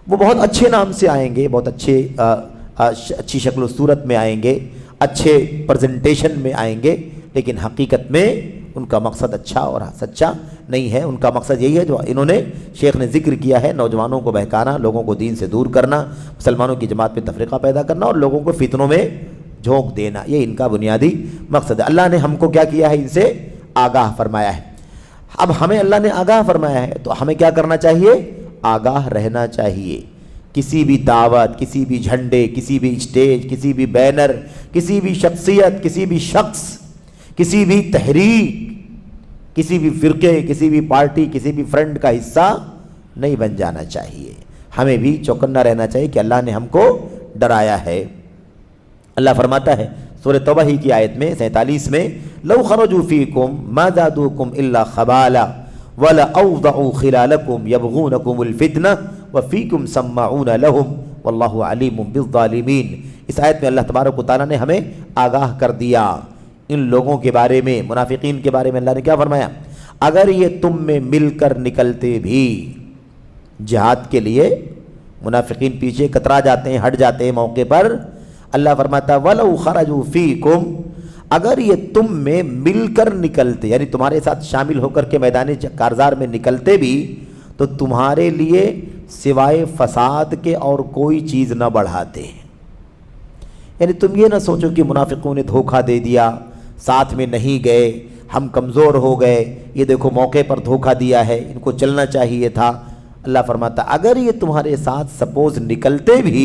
وہ بہت اچھے نام سے آئیں گے، بہت اچھی شکل و صورت میں آئیں گے، اچھے پریزنٹیشن میں آئیں گے، لیکن حقیقت میں ان کا مقصد اچھا اور سچا نہیں ہے۔ ان کا مقصد یہی ہے جو انہوں نے شیخ نے ذکر کیا ہے، نوجوانوں کو بہکانا، لوگوں کو دین سے دور کرنا، مسلمانوں کی جماعت میں تفریقہ پیدا کرنا اور لوگوں کو فتنوں میں جھونک دینا، یہ ان کا بنیادی مقصد ہے۔ اللہ نے ہم کو کیا کیا ہے؟ ان سے آگاہ فرمایا ہے۔ اب ہمیں اللہ نے آگاہ فرمایا ہے تو ہمیں کیا کرنا چاہیے؟ آگاہ رہنا چاہیے۔ کسی بھی دعوت، کسی بھی جھنڈے، کسی بھی اسٹیج، کسی بھی بینر، کسی بھی شخصیت، کسی بھی شخص، کسی بھی تحریک، کسی بھی فرقے، کسی بھی پارٹی، کسی بھی فرنٹ کا حصہ نہیں بن جانا چاہیے۔ ہمیں بھی چوکنا رہنا چاہیے کہ اللہ نے ہم کو ڈرایا ہے۔ اللہ فرماتا ہے سورہ توبہ ہی کی آیت میں 47 میں، لو خرجوا فیکم ما زادوکم الا خبالا وَلَأَوْضَعُوا خِلَالَكُمْ يَبْغُونَكُمُ الْفِتْنَةَ وَفِيكُمْ سَمَّعُونَ لَهُمْ وَاللَّهُ عَلِيمٌ بِالظَّالِمِينَ۔ اس آیت میں اللہ تبارک و تعالیٰ نے ہمیں آگاہ کر دیا ان لوگوں کے بارے میں، منافقین کے بارے میں۔ اللہ نے کیا فرمایا؟ اگر یہ تم میں مل کر نکلتے بھی جہاد کے لیے، منافقین پیچھے کترا جاتے ہیں، ہٹ جاتے ہیں موقع پر، اللہ فرماتا وَلَوْ خَرَجُوا فِيكُمْ، اگر یہ تم میں مل کر نکلتے یعنی تمہارے ساتھ شامل ہو کر کے میدان کارزار میں نکلتے بھی، تو تمہارے لیے سوائے فساد کے اور کوئی چیز نہ بڑھاتے۔ یعنی تم یہ نہ سوچو کہ منافقوں نے دھوکہ دے دیا، ساتھ میں نہیں گئے، ہم کمزور ہو گئے، یہ دیکھو موقع پر دھوکہ دیا ہے، ان کو چلنا چاہیے تھا۔ اللہ فرماتا اگر یہ تمہارے ساتھ سپوز نکلتے بھی،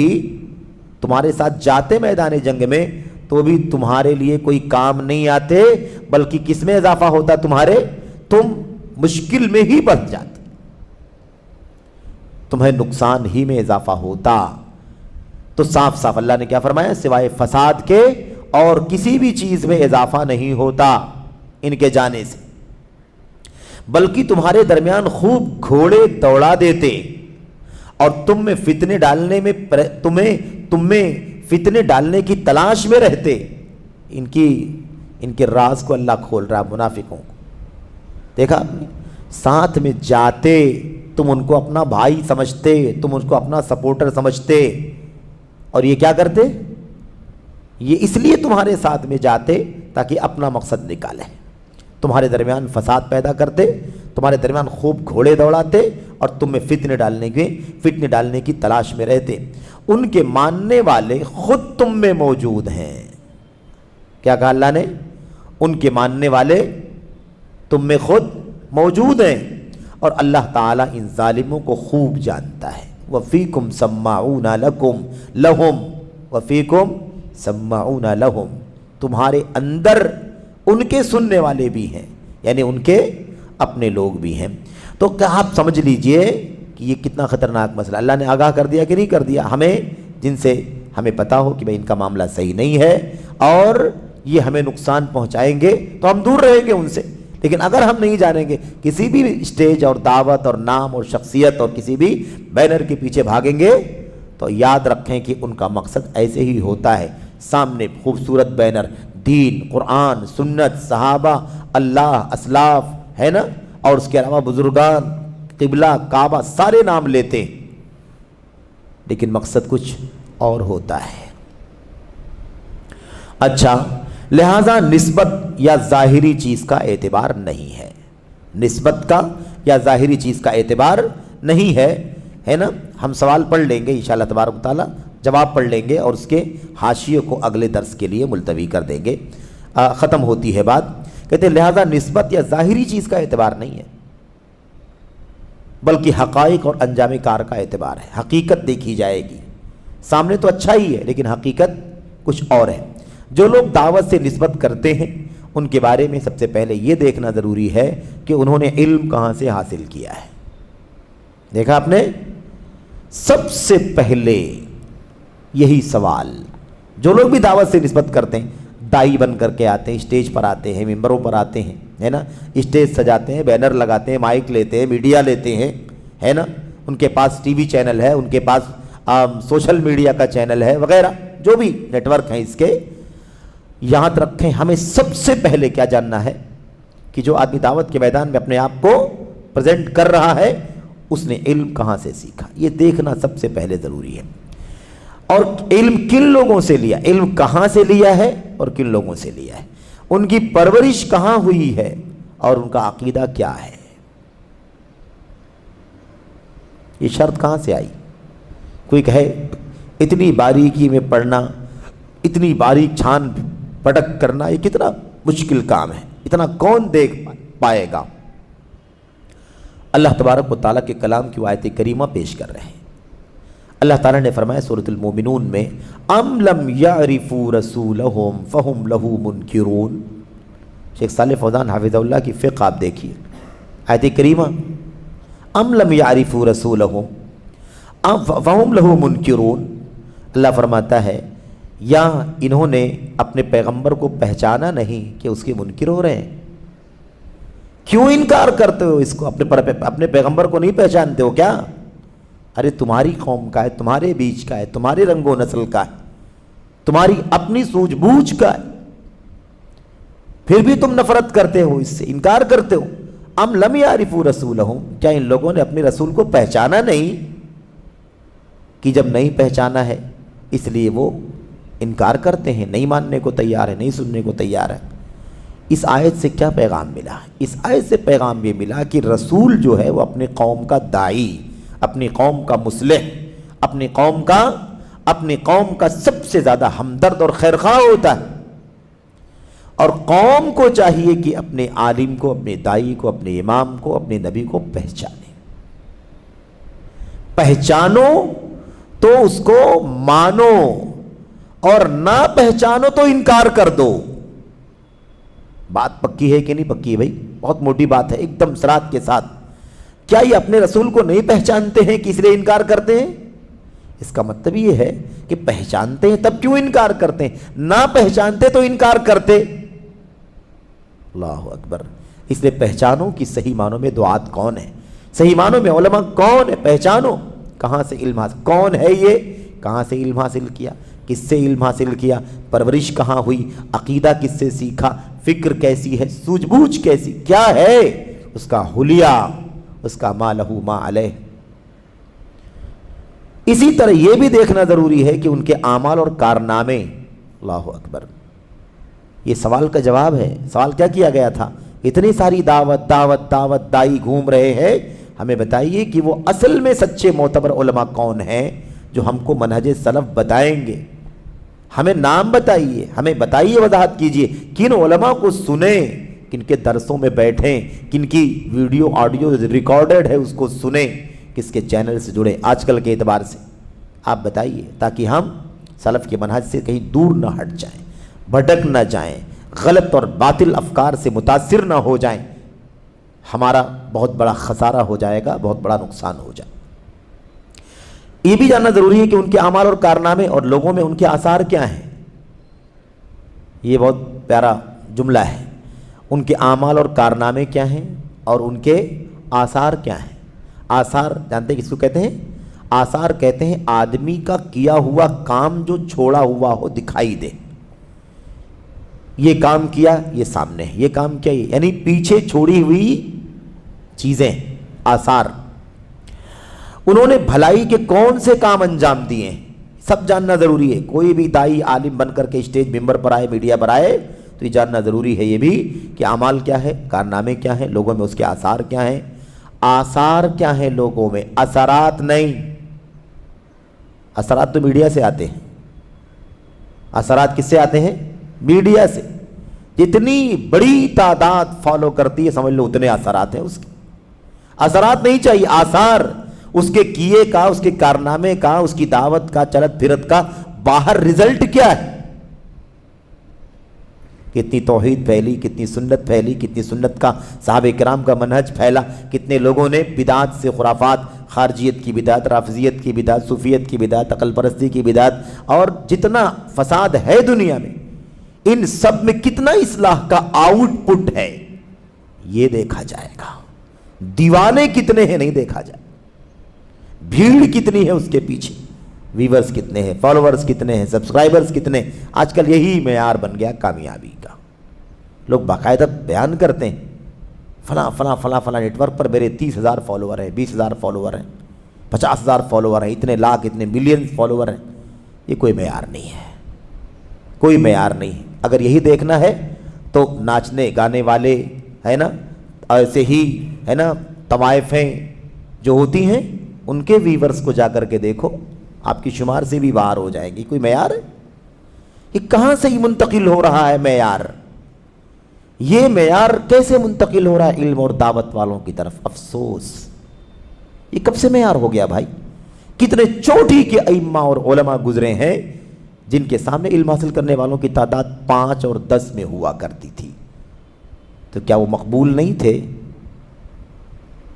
تمہارے ساتھ جاتے میدان جنگ میں، تو بھی تمہارے لیے کوئی کام نہیں آتے، بلکہ کس میں اضافہ ہوتا تمہارے؟ تم مشکل میں ہی بڑھ جاتے، تمہیں نقصان ہی میں اضافہ ہوتا۔ تو صاف صاف اللہ نے کیا فرمایا؟ سوائے فساد کے اور کسی بھی چیز میں اضافہ نہیں ہوتا ان کے جانے سے، بلکہ تمہارے درمیان خوب گھوڑے دوڑا دیتے اور تم میں فتنے ڈالنے میں تم میں فتنے ڈالنے کی تلاش میں رہتے۔ ان کے راز کو اللہ کھول رہا منافقوں کو۔ دیکھا آپ نے؟ ساتھ میں جاتے، تم ان کو اپنا بھائی سمجھتے، تم ان کو اپنا سپورٹر سمجھتے، اور یہ کیا کرتے؟ یہ اس لیے تمہارے ساتھ میں جاتے تاکہ اپنا مقصد نکالے، تمہارے درمیان فساد پیدا کرتے، تمہارے درمیان خوب گھوڑے دوڑاتے اور تم میں فتنے ڈالنے کی تلاش میں رہتے۔ ان کے ماننے والے خود تم میں موجود ہیں۔ کیا کہا اللہ نے؟ ان کے ماننے والے تم میں خود موجود ہیں، اور اللہ تعالیٰ ان ظالموں کو خوب جانتا ہے۔ وَفِيكُمْ سَمَّعُونَ لَهُمْ وَفِيكُمْ سَمَّعُونَ لَهُمْ، تمہارے اندر ان کے سننے والے بھی ہیں، یعنی ان کے اپنے لوگ بھی ہیں۔ تو کیا آپ سمجھ لیجئے کہ یہ کتنا خطرناک مسئلہ، اللہ نے آگاہ کر دیا کہ نہیں کر دیا؟ ہمیں جن سے ہمیں پتا ہو کہ بھئی ان کا معاملہ صحیح نہیں ہے اور یہ ہمیں نقصان پہنچائیں گے تو ہم دور رہیں گے ان سے، لیکن اگر ہم نہیں جانیں گے، کسی بھی اسٹیج اور دعوت اور نام اور شخصیت اور کسی بھی بینر کے پیچھے بھاگیں گے تو یاد رکھیں کہ ان کا مقصد ایسے ہی ہوتا ہے، سامنے خوبصورت بینر، دین، قرآن، سنت، صحابہ، اللہ، اسلاف، ہے نا، اور اس کے علاوہ بزرگان، قبلہ، کعبہ، سارے نام لیتے ہیں، لیکن مقصد کچھ اور ہوتا ہے۔ اچھا، لہذا نسبت یا ظاہری چیز کا اعتبار نہیں ہے، نسبت کا یا ظاہری چیز کا اعتبار نہیں ہے، ہے نا۔ ہم سوال پڑھ لیں گے انشاءاللہ تبارک و تعالیٰ، جواب پڑھ لیں گے اور اس کے حاشیے کو اگلے درس کے لیے ملتوی کر دیں گے۔ ختم ہوتی ہے بات، کہتے ہیں لہذا نسبت یا ظاہری چیز کا اعتبار نہیں ہے، بلکہ حقائق اور انجام کار کا اعتبار ہے، حقیقت دیکھی جائے گی، سامنے تو اچھا ہی ہے لیکن حقیقت کچھ اور ہے۔ جو لوگ دعوت سے نسبت کرتے ہیں ان کے بارے میں سب سے پہلے یہ دیکھنا ضروری ہے کہ انہوں نے علم کہاں سے حاصل کیا ہے۔ دیکھا آپ نے، سب سے پہلے یہی سوال، جو لوگ بھی دعوت سے نسبت کرتے ہیں، دائی بن کر کے آتے ہیں، اسٹیج پر آتے ہیں، ممبروں پر آتے ہیں، ہے نا، اسٹیج سجاتے ہیں، بینر لگاتے ہیں، مائک لیتے ہیں، میڈیا لیتے ہیں، ہے نا، ان کے پاس ٹی وی چینل ہے، ان کے پاس سوشل میڈیا کا چینل ہے وغیرہ، جو بھی نیٹ ورک ہیں اس کے۔ یاد رکھیں ہمیں سب سے پہلے کیا جاننا ہے کہ جو آدمی دعوت کے میدان میں اپنے آپ کو پریزنٹ کر رہا ہے اس نے علم کہاں سے سیکھا، یہ دیکھنا سب سے پہلے ضروری ہے۔ اور علم کن لوگوں سے لیا، علم کہاں سے لیا ہے اور کن لوگوں سے لیا ہے، ان کی پرورش کہاں ہوئی ہے اور ان کا عقیدہ کیا ہے، یہ شرط کہاں سے آئی؟ کوئی کہے اتنی باریکی میں پڑھنا، اتنی باریک چھان پٹک کرنا یہ کتنا مشکل کام ہے، اتنا کون دیکھ پائے گا؟ اللہ تبارک و تعالیٰ کے کلام کی آیت کریمہ پیش کر رہے ہیں۔ اللہ تعالیٰ نے فرمایا سورۃ المومنون میں، ام لم یعرفوا رسولہم فہم لہ منکرون۔ شیخ صالح فوزان حافظ اللہ کی فقہ آپ دیکھیے، آیت کریمہ ام لم یعرفوا رسولہم فہم لہ منکرون، اللہ فرماتا ہے یا انہوں نے اپنے پیغمبر کو پہچانا نہیں کہ اس کے منکر ہو رہے ہیں؟ کیوں انکار کرتے ہو اس کو؟ اپنے پیغمبر کو نہیں پہچانتے ہو کیا؟ ارے تمہاری قوم کا ہے، تمہارے بیچ کا ہے، تمہارے رنگ و نسل کا ہے، تمہاری اپنی سوجھ بوجھ کا ہے، پھر بھی تم نفرت کرتے ہو، اس سے انکار کرتے ہو۔ ام لم یعرفوا رسولہم، کیا ان لوگوں نے اپنے رسول کو پہچانا نہیں؟ کہ جب نہیں پہچانا ہے اس لیے وہ انکار کرتے ہیں، نہیں ماننے کو تیار ہے، نہیں سننے کو تیار ہے۔ اس آیت سے کیا پیغام ملا؟ اس آیت سے پیغام یہ ملا کہ رسول جو ہے وہ اپنے قوم کا داعی، اپنی قوم کا مصلح، اپنی قوم کا سب سے زیادہ ہمدرد اور خیرخواہ ہوتا ہے، اور قوم کو چاہیے کہ اپنے عالم کو، اپنے داعی کو، اپنے امام کو، اپنے نبی کو پہچانو تو اس کو مانو، اور نہ پہچانو تو انکار کر دو۔ بات پکی ہے کہ نہیں پکی ہے بھائی؟ بہت موٹی بات ہے، ایک دم سرات کے ساتھ۔ کیا یہ اپنے رسول کو نہیں پہچانتے ہیں کہ اس لیے انکار کرتے ہیں؟ اس کا مطلب یہ ہے کہ پہچانتے ہیں تب کیوں انکار کرتے ہیں، نہ پہچانتے تو انکار کرتے۔ اللہ اکبر۔ اس لیے پہچانو کہ صحیح معنوں میں دعات کون ہے، صحیح معنوں میں علماء کون ہے، پہچانو کہاں سے علم حاصل، کون ہے یہ، کہاں سے علم حاصل کیا، کس سے علم حاصل کیا، پرورش کہاں ہوئی، عقیدہ کس سے سیکھا، فکر کیسی ہے، سوجھ بوجھ کیسی، کیا ہے اس کا حلیہ، اس کا ما لہو ما علیہ۔ اسی طرح یہ بھی دیکھنا ضروری ہے کہ ان کے اعمال اور کارنامے، اللہ اکبر۔ یہ سوال کا جواب ہے۔ سوال کیا کیا گیا تھا؟ اتنی ساری دعوت دعوت دعوت دائی گھوم رہے ہیں، ہمیں بتائیے کہ وہ اصل میں سچے معتبر علماء کون ہیں جو ہم کو منہج سلف بتائیں گے؟ ہمیں نام بتائیے، ہمیں بتائیے، وضاحت کیجئے کن علماء کو سنیں، کن کے درسوں میں بیٹھیں، کن کی ویڈیو آڈیو ریکارڈڈ ہے اس کو سنیں، کس کے چینل سے جڑیں آج کل کے اعتبار سے، آپ بتائیے، تاکہ ہم سلف کے منہج سے کہیں دور نہ ہٹ جائیں۔ بھٹک نہ جائیں، غلط اور باطل افکار سے متاثر نہ ہو جائیں، ہمارا بہت بڑا خسارہ ہو جائے گا، بہت بڑا نقصان ہو جائے۔ یہ بھی جاننا ضروری ہے کہ ان کے اعمال اور کارنامے اور لوگوں میں ان کے آثار کیا ہیں۔ یہ بہت پیارا جملہ ہے، ان کے اعمال اور کارنامے کیا ہیں اور ان کے آثار کیا ہیں۔ آثار جانتے ہیں کس کو کہتے ہیں؟ آثار کہتے ہیں آدمی کا کیا ہوا کام جو چھوڑا ہوا ہو دکھائی دے، یہ کام کیا یہ سامنے ہے، یہ کام کیا یعنی پیچھے چھوڑی ہوئی چیزیں، آثار۔ انہوں نے بھلائی کے کون سے کام انجام دیے ہیں سب جاننا ضروری ہے۔ کوئی بھی دائی عالم بن کر کے اسٹیج ممبر پر آئے، میڈیا پر آئے تو یہ جاننا ضروری ہے یہ بھی کہ اعمال کیا ہے، کارنامے کیا ہیں، لوگوں میں اس کے آثار کیا ہیں۔ آثار کیا ہیں لوگوں میں، اثرات نہیں۔ اثرات تو میڈیا سے آتے ہیں۔ اثرات کس سے آتے ہیں؟ میڈیا سے۔ جتنی بڑی تعداد فالو کرتی ہے سمجھ لو اتنے اثرات ہیں اس کے۔ اثرات نہیں چاہیے، آثار، اس کے کیے کا، اس کے کارنامے کا، اس کی دعوت کا، چلت پھرت کا باہر رزلٹ کیا ہے۔ کتنی توحید پھیلی، کتنی سنت پھیلی، کتنی سنت کا صحابہ کرام کا منہج پھیلا، کتنے لوگوں نے بدعات سے خرافات، خارجیت کی بدعت، رافضیت کی بدعت، صوفیت کی بدعت، عقل پرستی کی بدعت، اور جتنا فساد ہے دنیا میں ان سب میں کتنا اصلاح کا آؤٹ پٹ ہے یہ دیکھا جائے گا۔ دیوانے کتنے ہیں نہیں دیکھا جائے، بھیڑ کتنی ہے اس کے پیچھے، ویورز کتنے ہیں، فالوورز کتنے ہیں، سبسکرائبرز کتنے۔ آج کل یہی معیار بن گیا کامیابی کا۔ لوگ باقاعدہ بیان کرتے ہیں فلاں فلاں فلاں فلاں نیٹ ورک پر میرے 30,000 فالوور ہیں، 20,000 فالوور ہیں، 50,000 فالوور ہیں، اتنے لاکھ اتنے ملین فالوور ہیں۔ یہ کوئی معیار نہیں ہے، کوئی معیار نہیں ہے۔ اگر یہی دیکھنا ہے تو ناچنے گانے والے ہے نا، ایسے ہی ہے نا طوائفیں جو ہوتی ہیں ان کے ویورز کو جا کر کے دیکھو، آپ کی شمار سے بھی باہر ہو جائیں گی۔ کوئی معیار ہے؟ یہ کہاں سے یہ منتقل ہو رہا ہے معیار؟ یہ معیار کیسے منتقل ہو رہا ہے علم اور دعوت والوں کی طرف؟ افسوس، یہ کب سے معیار ہو گیا بھائی؟ کتنے چوٹی کے ائمہ اور علماء گزرے ہیں جن کے سامنے علم حاصل کرنے والوں کی تعداد 5 اور 10 میں ہوا کرتی تھی، تو کیا وہ مقبول نہیں تھے؟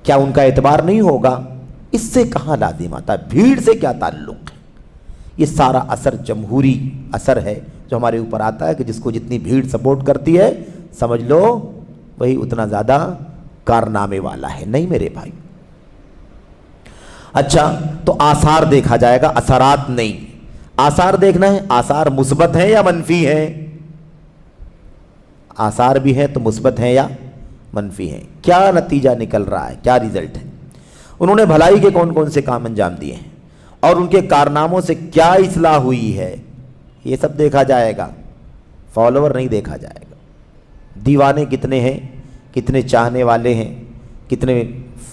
کیا ان کا اعتبار نہیں ہوگا؟ اس سے کہاں لازم آتا ہے؟ بھیڑ سے کیا تعلق ہے؟ یہ سارا اثر جمہوری اثر ہے جو ہمارے اوپر آتا ہے کہ جس کو جتنی بھیڑ سپورٹ کرتی ہے سمجھ لو وہی اتنا زیادہ کارنامے والا ہے۔ نہیں میرے بھائی۔ اچھا، تو آثار دیکھا جائے گا، اثرات نہیں۔ آثار دیکھنا ہے، آثار مثبت ہیں یا منفی ہیں؟ آثار بھی ہیں تو مثبت ہیں یا منفی ہیں؟ کیا نتیجہ نکل رہا ہے، کیا رزلٹ ہے؟ انہوں نے بھلائی کے کون کون سے کام انجام دیے ہیں اور ان کے کارناموں سے کیا اصلاح ہوئی ہے، یہ سب دیکھا جائے گا، فالوور نہیں دیکھا جائے گا۔ دیوانے کتنے ہیں، کتنے چاہنے والے ہیں، کتنے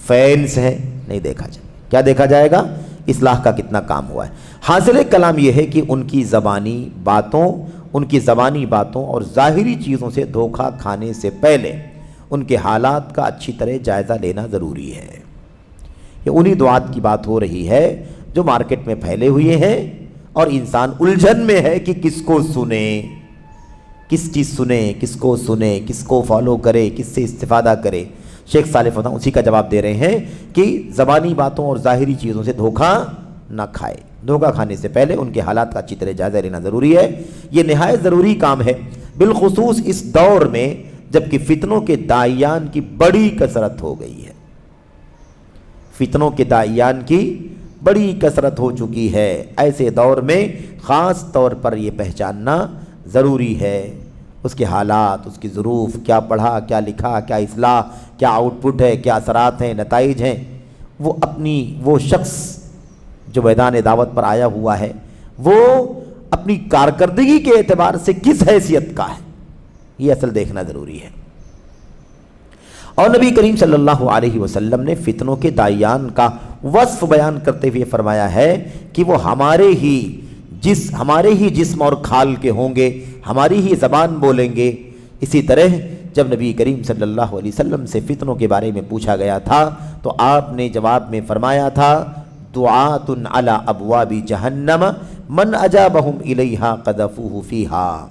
فینس ہیں، نہیں دیکھا جائے۔ کیا دیکھا جائے گا؟ اصلاح کا کتنا کام ہوا ہے۔ حاصل کلام یہ ہے کہ ان کی زبانی باتوں اور ظاہری چیزوں سے دھوکہ کھانے سے پہلے ان کے حالات کا اچھی طرح جائزہ لینا ضروری ہے۔ یہ انہی دعات کی بات ہو رہی ہے جو مارکیٹ میں پھیلے ہوئے ہیں اور انسان الجھن میں ہے کہ کس کو سنے، کس کی سنے، کس کو سنے، کس کو فالو کرے، کس سے استفادہ کرے۔ شیخ صالح فوزان اسی کا جواب دے رہے ہیں کہ زبانی باتوں اور ظاہری چیزوں سے دھوکہ نہ کھائے، دھوکہ کھانے سے پہلے ان کے حالات کا اچھی طرح جائزہ لینا ضروری ہے۔ یہ نہایت ضروری کام ہے، بالخصوص اس دور میں جبکہ فتنوں کے داعیان کی بڑی کثرت ہو گئی ہے۔ فتنوں کے داعیان کی بڑی کثرت ہو چکی ہے، ایسے دور میں خاص طور پر یہ پہچاننا ضروری ہے اس کے حالات، اس کی ظروف، کیا پڑھا، کیا لکھا، کیا اصلاح، کیا آؤٹ پٹ ہے، کیا اثرات ہیں، نتائج ہیں۔ وہ شخص جو میدان دعوت پر آیا ہوا ہے وہ اپنی کارکردگی کے اعتبار سے کس حیثیت کا ہے، یہ اصل دیکھنا ضروری ہے۔ اور نبی کریم صلی اللہ علیہ وسلم نے فتنوں کے داعیان کا وصف بیان کرتے ہوئے فرمایا ہے کہ وہ ہمارے ہی جسم اور کھال کے ہوں گے، ہماری ہی زبان بولیں گے۔ اسی طرح جب نبی کریم صلی اللہ علیہ وسلم سے فتنوں کے بارے میں پوچھا گیا تھا تو آپ نے جواب میں فرمایا تھا دعات علی ابواب جہنم من اجابہم الیہا قذفوہ فیہا۔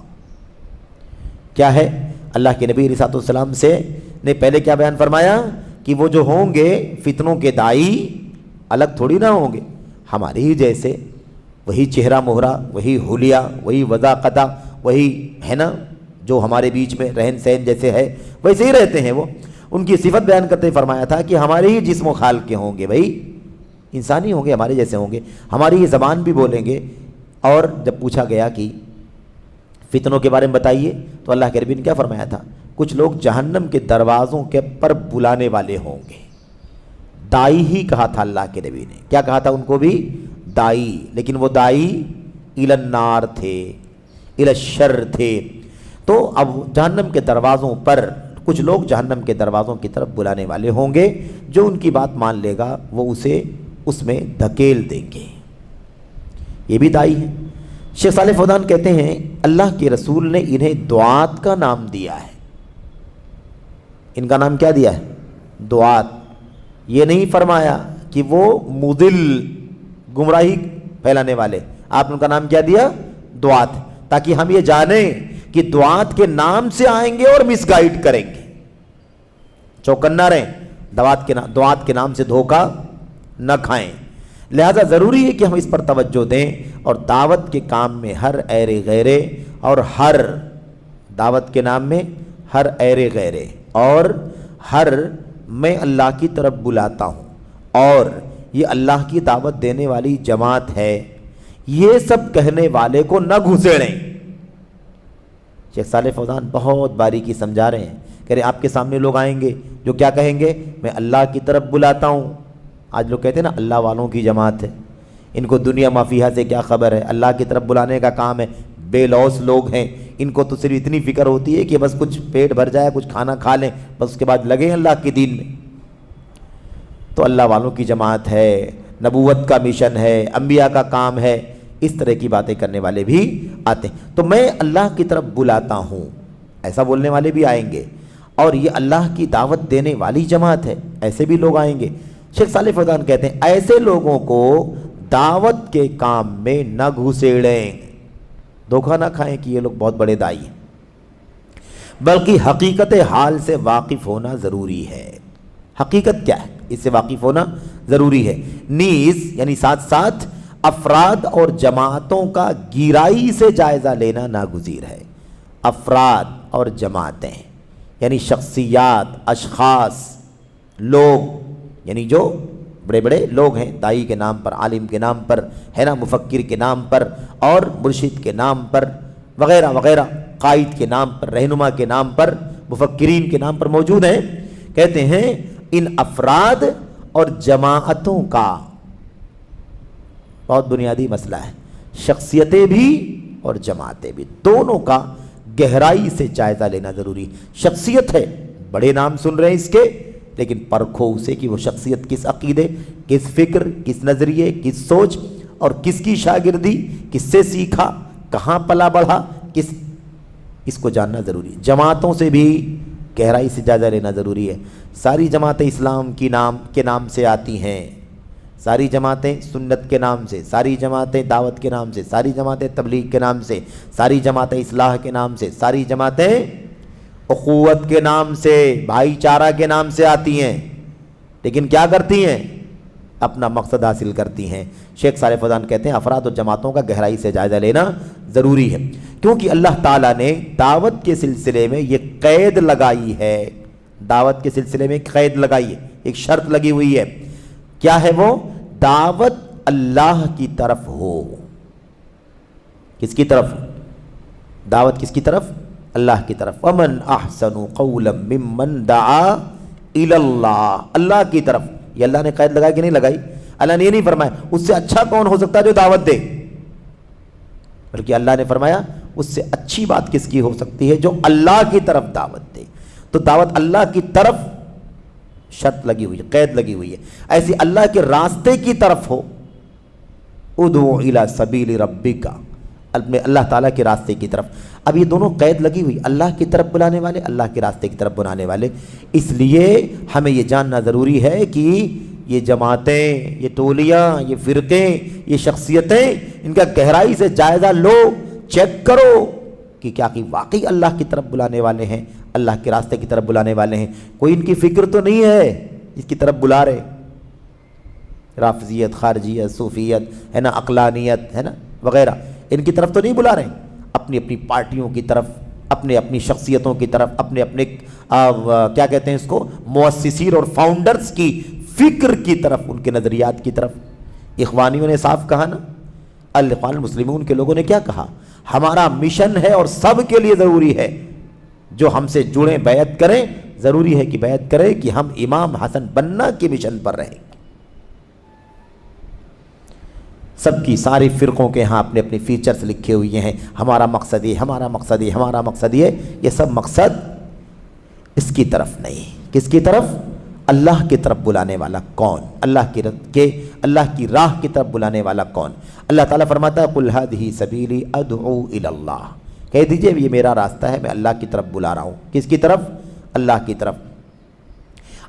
کیا ہے؟ اللہ کے نبی علیہ الصلوۃ والسلام سے نے پہلے کیا بیان فرمایا کہ وہ جو ہوں گے فتنوں کے دائی الگ تھوڑی نہ ہوں گے، ہمارے ہی جیسے، وہی چہرہ مہرہ، وہی حلیہ، وہی وضاقتہ، وہی ہے نا جو ہمارے بیچ میں رہن سہن جیسے ہے ویسے ہی رہتے ہیں وہ۔ ان کی صفت بیان کرتے فرمایا تھا کہ ہمارے ہی جسم و خال کے ہوں گے، بھائی انسانی ہوں گے، ہمارے جیسے ہوں گے، ہماری ہی زبان بھی بولیں گے۔ اور جب پوچھا گیا کہ فتنوں کے بارے میں بتائیے تو اللہ کے نبی نے کیا فرمایا تھا؟ کچھ لوگ جہنم کے دروازوں کے پر بلانے والے ہوں گے۔ دائی ہی کہا تھا اللہ کے نبی نے، کیا کہا تھا ان کو بھی؟ دائی، لیکن وہ دائی الی النار تھے، الی الشر تھے۔ تو اب جہنم کے دروازوں پر کچھ لوگ جہنم کے دروازوں کی طرف بلانے والے ہوں گے، جو ان کی بات مان لے گا وہ اسے اس میں دھکیل دیں گے۔ یہ بھی دائی ہیں۔ شیخ صالح فوزان کہتے ہیں اللہ کے رسول نے انہیں دعات کا نام دیا ہے۔ ان کا نام کیا دیا ہے؟ دعات۔ یہ نہیں فرمایا کہ وہ مضل، گمراہی پھیلانے والے، آپ نے ان کا نام کیا دیا؟ دعات، تاکہ ہم یہ جانیں کہ دعات کے نام سے آئیں گے اور مس گائیڈ کریں گے۔ چوکنا رہیں، دعات کے نام سے دھوکہ نہ کھائیں۔ لہذا ضروری ہے کہ ہم اس پر توجہ دیں اور دعوت کے کام میں ہر ایرے غیرے اور ہر دعوت کے نام میں ہر ایرے غیرے اور ہر میں اللہ کی طرف بلاتا ہوں اور یہ اللہ کی دعوت دینے والی جماعت ہے، یہ سب کہنے والے کو نہ گھسیڑیں۔ شیخ صالح فوزان بہت باریکی سمجھا رہے ہیں، کہہ رہے آپ کے سامنے لوگ آئیں گے جو کیا کہیں گے؟ میں اللہ کی طرف بلاتا ہوں۔ آج لوگ کہتے ہیں نا اللہ والوں کی جماعت ہے، ان کو دنیا مافیہ سے کیا خبر ہے، اللہ کی طرف بلانے کا کام ہے، بے لوث لوگ ہیں، ان کو تو صرف اتنی فکر ہوتی ہے کہ بس کچھ پیٹ بھر جائے، کچھ کھانا کھا لیں، بس اس کے بعد لگے ہیں اللہ کے دین میں۔ تو اللہ والوں کی جماعت ہے، نبوت کا مشن ہے، انبیاء کا کام ہے، اس طرح کی باتیں کرنے والے بھی آتے ہیں۔ تو میں اللہ کی طرف بلاتا ہوں، ایسا بولنے والے بھی آئیں گے، اور یہ اللہ کی دعوت دینے والی جماعت ہے، ایسے بھی لوگ آئیں گے۔ شیخ صالح فوزان کہتے ہیں ایسے لوگوں کو دعوت کے کام میں نہ گھسیڑیں، دھوکہ نہ کھائیں کہ یہ لوگ بہت بڑے دائی ہیں، بلکہ حقیقت حال سے واقف ہونا ضروری ہے۔ حقیقت کیا ہے اس سے واقف ہونا ضروری ہے۔ نیز یعنی ساتھ ساتھ افراد اور جماعتوں کا گہرائی سے جائزہ لینا ناگزیر ہے۔ افراد اور جماعتیں یعنی شخصیات، اشخاص، لوگ، یعنی جو بڑے بڑے لوگ ہیں، دائی کے نام پر، عالم کے نام پر، ہے نا، مفکر کے نام پر اور مرشد کے نام پر وغیرہ وغیرہ، قائد کے نام پر، رہنما کے نام پر، مفکرین کے نام پر موجود ہیں۔ کہتے ہیں ان افراد اور جماعتوں کا بہت بنیادی مسئلہ ہے، شخصیتیں بھی اور جماعتیں بھی، دونوں کا گہرائی سے جائزہ لینا ضروری ہے۔ شخصیت ہے، بڑے نام سن رہے ہیں اس کے، لیکن پرکھو اسے کہ وہ شخصیت کس عقیدے، کس فکر، کس نظریے، کس سوچ اور کس کی شاگردی، کس سے سیکھا، کہاں پلا بڑھا، اس کو جاننا ضروری ہے۔ جماعتوں سے بھی گہرائی سے جائزہ لینا ضروری ہے۔ ساری جماعتیں اسلام کے نام سے آتی ہیں، ساری جماعتیں سنت کے نام سے، ساری جماعتیں دعوت کے نام سے، ساری جماعتیں تبلیغ کے نام سے، ساری جماعتیں اصلاح کے نام سے، ساری جماعتیں اخوت کے نام سے، بھائی چارہ کے نام سے آتی ہیں، لیکن کیا کرتی ہیں؟ اپنا مقصد حاصل کرتی ہیں۔ شیخ صالح فوزان کہتے ہیں افراد اور جماعتوں کا گہرائی سے جائزہ لینا ضروری ہے، کیونکہ اللہ تعالیٰ نے دعوت کے سلسلے میں یہ قید لگائی ہے، دعوت کے سلسلے میں ایک قید لگائی ہے، ایک شرط لگی ہوئی ہے۔ کیا ہے وہ؟ دعوت اللہ کی طرف ہو۔ کس کی طرف؟ دعوت کس کی طرف؟ اللہ کی طرف۔ وَمَنْ أَحْسَنُ قَوْلًا مِّمَّنْ دَعَا إِلَى اللَّهِ، اللہ کی طرف۔ یہ اللہ نے قید لگائی کہ نہیں لگائی؟ اللہ نے یہ نہیں فرمایا اس سے اچھا کون ہو سکتا ہے جو دعوت دے، بلکہ اللہ نے فرمایا اس سے اچھی بات کس کی ہو سکتی ہے؟ جو اللہ کی طرف دعوت دے۔ تو دعوت اللہ کی طرف شرط لگی ہوئی ہے، قید لگی ہوئی ہے، ایسی اللہ کے راستے کی طرف ہو۔ ادعو الی سبیل ربک، اللہ تعالیٰ کے راستے کی طرف۔ اب یہ دونوں قید لگی ہوئی، اللہ کی طرف بلانے والے، اللہ کے راستے کی طرف بلانے والے۔ اس لیے ہمیں یہ جاننا ضروری ہے کہ یہ جماعتیں، یہ ٹولیاں، یہ فرقے، یہ شخصیتیں، ان کا گہرائی سے جائزہ لو، چیک کرو کہ کیا کہ واقعی اللہ کی طرف بلانے والے ہیں، اللہ کے راستے کی طرف بلانے والے ہیں، کوئی ان کی فکر تو نہیں ہے اس کی طرف بلا رہے، رافضیت، خارجیت، صوفیت ہے نا، عقلانیت ہے نا وغیرہ، ان کی طرف تو نہیں بلا رہے، اپنی اپنی پارٹیوں کی طرف، اپنے اپنی شخصیتوں کی طرف، اپنے اپنے کیا کہتے ہیں اس کو، مؤسسین اور فاؤنڈرز کی فکر کی طرف، ان کے نظریات کی طرف۔ اخوانیوں نے صاف کہا نا، الاخوان المسلمون کے لوگوں نے کیا کہا، ہمارا مشن ہے اور سب کے لیے ضروری ہے جو ہم سے جڑیں بیعت کریں، ضروری ہے کہ بیعت کریں کہ ہم امام حسن بننا کے مشن پر رہیں گے۔ سب کی ساری فرقوں کے ہاں اپنے اپنے فیچرز لکھے ہوئے ہیں، ہمارا مقصد یہ، ہمارا مقصد یہ، ہمارا مقصد یہ سب مقصد اس کی طرف نہیں، کس کی طرف؟ اللہ کی طرف بلانے والا کون؟ اللہ کی راہ کی طرف بلانے والا کون؟ اللہ تعالیٰ فرماتا ہے قُلْ هَذِهِ سَبِيلِي أَدْعُو إِلَى اللَّهِ، کہہ دیجئے یہ میرا راستہ ہے، میں اللہ کی طرف بلا رہا ہوں۔ کس کی طرف؟ اللہ کی طرف۔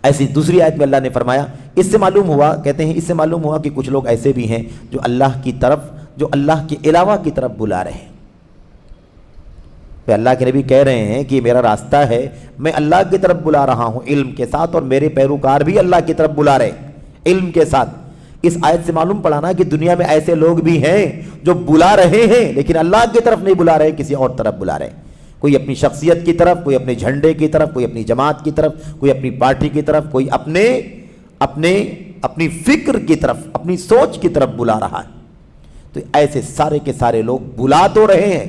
ایسی دوسری آیت میں اللہ نے فرمایا، اس سے معلوم ہوا، کہتے ہیں اس سے معلوم ہوا کہ کچھ لوگ ایسے بھی ہیں جو اللہ کی طرف، جو اللہ کے علاوہ کی طرف بلا رہے ہیں۔ پہ اللہ کے نبی کہہ رہے ہیں کہ میرا راستہ ہے، میں اللہ کی طرف بلا رہا ہوں علم کے ساتھ، اور میرے پیروکار بھی اللہ کی طرف بلا رہے علم کے ساتھ۔ اس آیت سے معلوم پڑا نا کہ دنیا میں ایسے لوگ بھی ہیں جو بلا رہے ہیں لیکن اللہ کی طرف نہیں بلا رہے، کسی اور طرف بلا رہے، کوئی اپنی شخصیت کی طرف، کوئی اپنے جھنڈے کی طرف، کوئی اپنی جماعت کی طرف، کوئی اپنی پارٹی کی طرف، کوئی اپنی فکر کی طرف، اپنی سوچ کی طرف بلا رہا ہے۔ تو ایسے سارے کے سارے لوگ بلا تو رہے ہیں،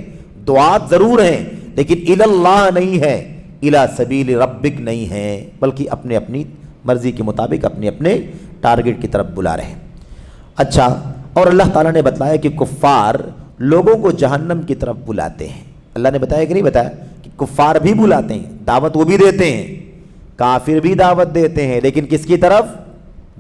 دعات ضرور ہیں، لیکن الی اللہ نہیں ہے، الی سبیل ربک نہیں ہے، بلکہ اپنے اپنی مرضی کے مطابق اپنے اپنے ٹارگٹ کی طرف بلا رہے ہیں۔ اچھا، اور اللہ تعالیٰ نے بتلایا کہ کفار لوگوں کو جہنم کی طرف بلاتے ہیں۔ اللہ نے بتایا کہ نہیں بتایا کہ کفار بھی بلاتے ہیں، دعوت وہ بھی دیتے ہیں، کافر بھی دعوت دیتے ہیں، لیکن کس کی طرف؟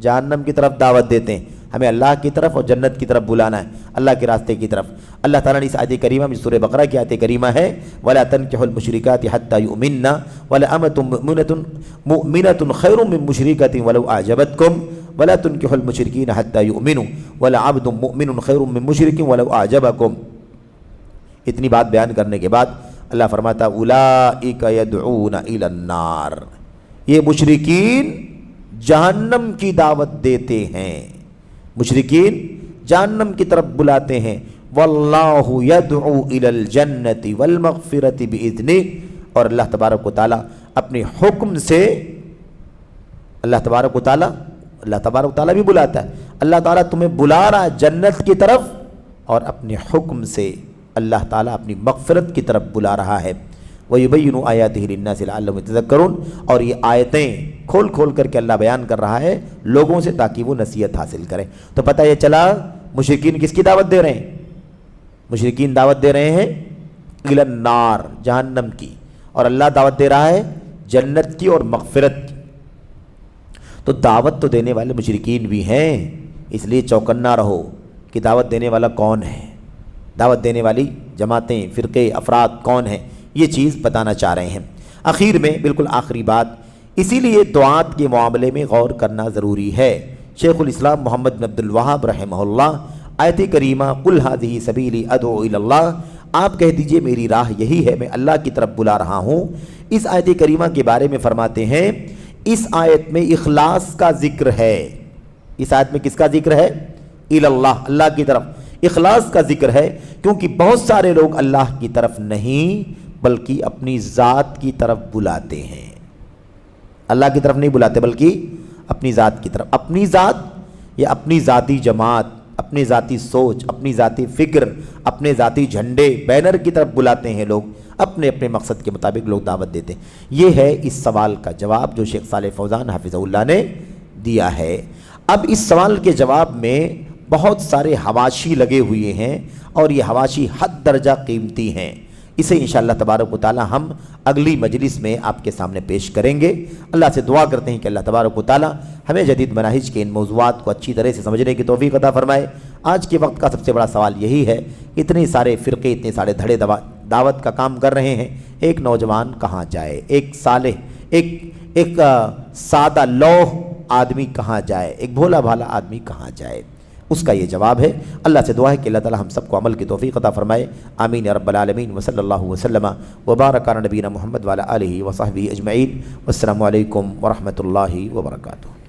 جہنم کی طرف دعوت دیتے ہیں۔ ہمیں اللہ کی طرف اور جنت کی طرف بلانا ہے، اللہ کے راستے کی طرف۔ اللہ تعالیٰ نے اس آیت کریمہ میں، سورہ بقرہ کی آیت کریمہ ہے، وَلَا تَنكِحُوا الْمُشْرِكَاتِ حَتَّى يُؤْمِنَّ وَلَأَمَةٌ مُؤْمِنَةٌ خَيْرٌ مِّن مُّشْرِكَةٍ وَلَوْ أَعْجَبَتْكُمْ وَلَا تُنكِحُوا الْمُشْرِكِينَ حَتَّى يُؤْمِنُوا وَلَعَبْدٌ مُؤْمِنٌ خَيْرٌ مِّن مُّشْرِكٍ وَلَوْ أَعْجَبَكُمْ۔ اتنی بات بیان کرنے کے بعد اللہ فرماتا اولئک یدعون الی النار، یہ مشرکین جہنم کی دعوت دیتے ہیں، مشرکین جہنم کی طرف بلاتے ہیں، واللہ یدعو الی الجنۃ والمغفرۃ باذنہ، اور اللہ تبارک و تعالی اپنے حکم سے، اللہ تبارک و تعالی بھی بلاتا ہے، اللہ تعالیٰ تمہیں بلا رہا ہے جنت کی طرف، اور اپنے حکم سے اللہ تعالیٰ اپنی مغفرت کی طرف بلا رہا ہے۔ وَيُبَيِّنُ آيَاتِهِ لِلنَّاسِ لَعَلَّهُمْ يَتَذَكَّرُونَ، اور یہ آیتیں کھول کھول کر کے اللہ بیان کر رہا ہے لوگوں سے تاکہ وہ نصیحت حاصل کریں۔ تو پتہ یہ چلا مشرکین کس کی دعوت دے رہے ہیں؟ مشرکین دعوت دے رہے ہیں الی النار، جہنم کی، اور اللہ دعوت دے رہا ہے جنت کی اور مغفرت کی۔ تو دعوت تو دینے والے مشرکین بھی ہیں، اس لیے چوکنا رہو کہ دعوت دینے والا کون ہے، دعوت دینے والی جماعتیں، فرقے، افراد کون ہیں، یہ چیز بتانا چاہ رہے ہیں۔ آخر میں بالکل آخری بات، اسی لیے دعات کے معاملے میں غور کرنا ضروری ہے۔ شیخ الاسلام محمد بن عبد الوہاب رحمہ اللہ آیت کریمہ قُلْ هَذِهِ سَبِيلِي أَدْعُو إِلَى اللَّهِ، آپ کہہ دیجئے میری راہ یہی ہے، میں اللہ کی طرف بلا رہا ہوں۔ اس آیت کریمہ کے بارے میں فرماتے ہیں اس آیت میں اخلاص کا ذکر ہے، اس آیت میں کس کا ذکر ہے؟ الی اللہ، اللہ کی طرف اخلاص کا ذکر ہے، کیونکہ بہت سارے لوگ اللہ کی طرف نہیں بلکہ اپنی ذات کی طرف بلاتے ہیں، اللہ کی طرف نہیں بلاتے بلکہ اپنی ذات کی طرف، اپنی ذات یا اپنی ذاتی جماعت، اپنی ذاتی سوچ، اپنی ذاتی فکر، اپنے ذاتی جھنڈے، بینر کی طرف بلاتے ہیں لوگ، اپنے اپنے مقصد کے مطابق لوگ دعوت دیتے ہیں۔ یہ ہے اس سوال کا جواب جو شیخ صالح فوزان حفظہ اللہ نے دیا ہے۔ اب اس سوال کے جواب میں بہت سارے حواشی لگے ہوئے ہیں، اور یہ حواشی حد درجہ قیمتی ہیں، اسے انشاءاللہ تبارک و تعالی ہم اگلی مجلس میں آپ کے سامنے پیش کریں گے۔ اللہ سے دعا کرتے ہیں کہ اللہ تبارک و تعالی ہمیں جدید مناہج کے ان موضوعات کو اچھی طرح سے سمجھنے کی توفیق عطا فرمائے۔ آج کے وقت کا سب سے بڑا سوال یہی ہے، اتنے سارے فرقے، اتنے سارے دھڑے دعوت کا کام کر رہے ہیں، ایک نوجوان کہاں جائے، ایک صالح، ایک سادہ لوح آدمی کہاں جائے، ایک بھولا بھالا آدمی کہاں جائے؟ اس کا یہ جواب ہے۔ اللہ سے دعا ہے کہ اللہ تعالی ہم سب کو عمل کی توفیق عطا فرمائے، آمین یا رب العالمین۔ وصلی اللہ وسلم وبارک علی نبینا محمد وعلی آلہ وصحبہ اجمعین۔ والسلام علیکم ورحمۃ اللہ وبرکاتہ۔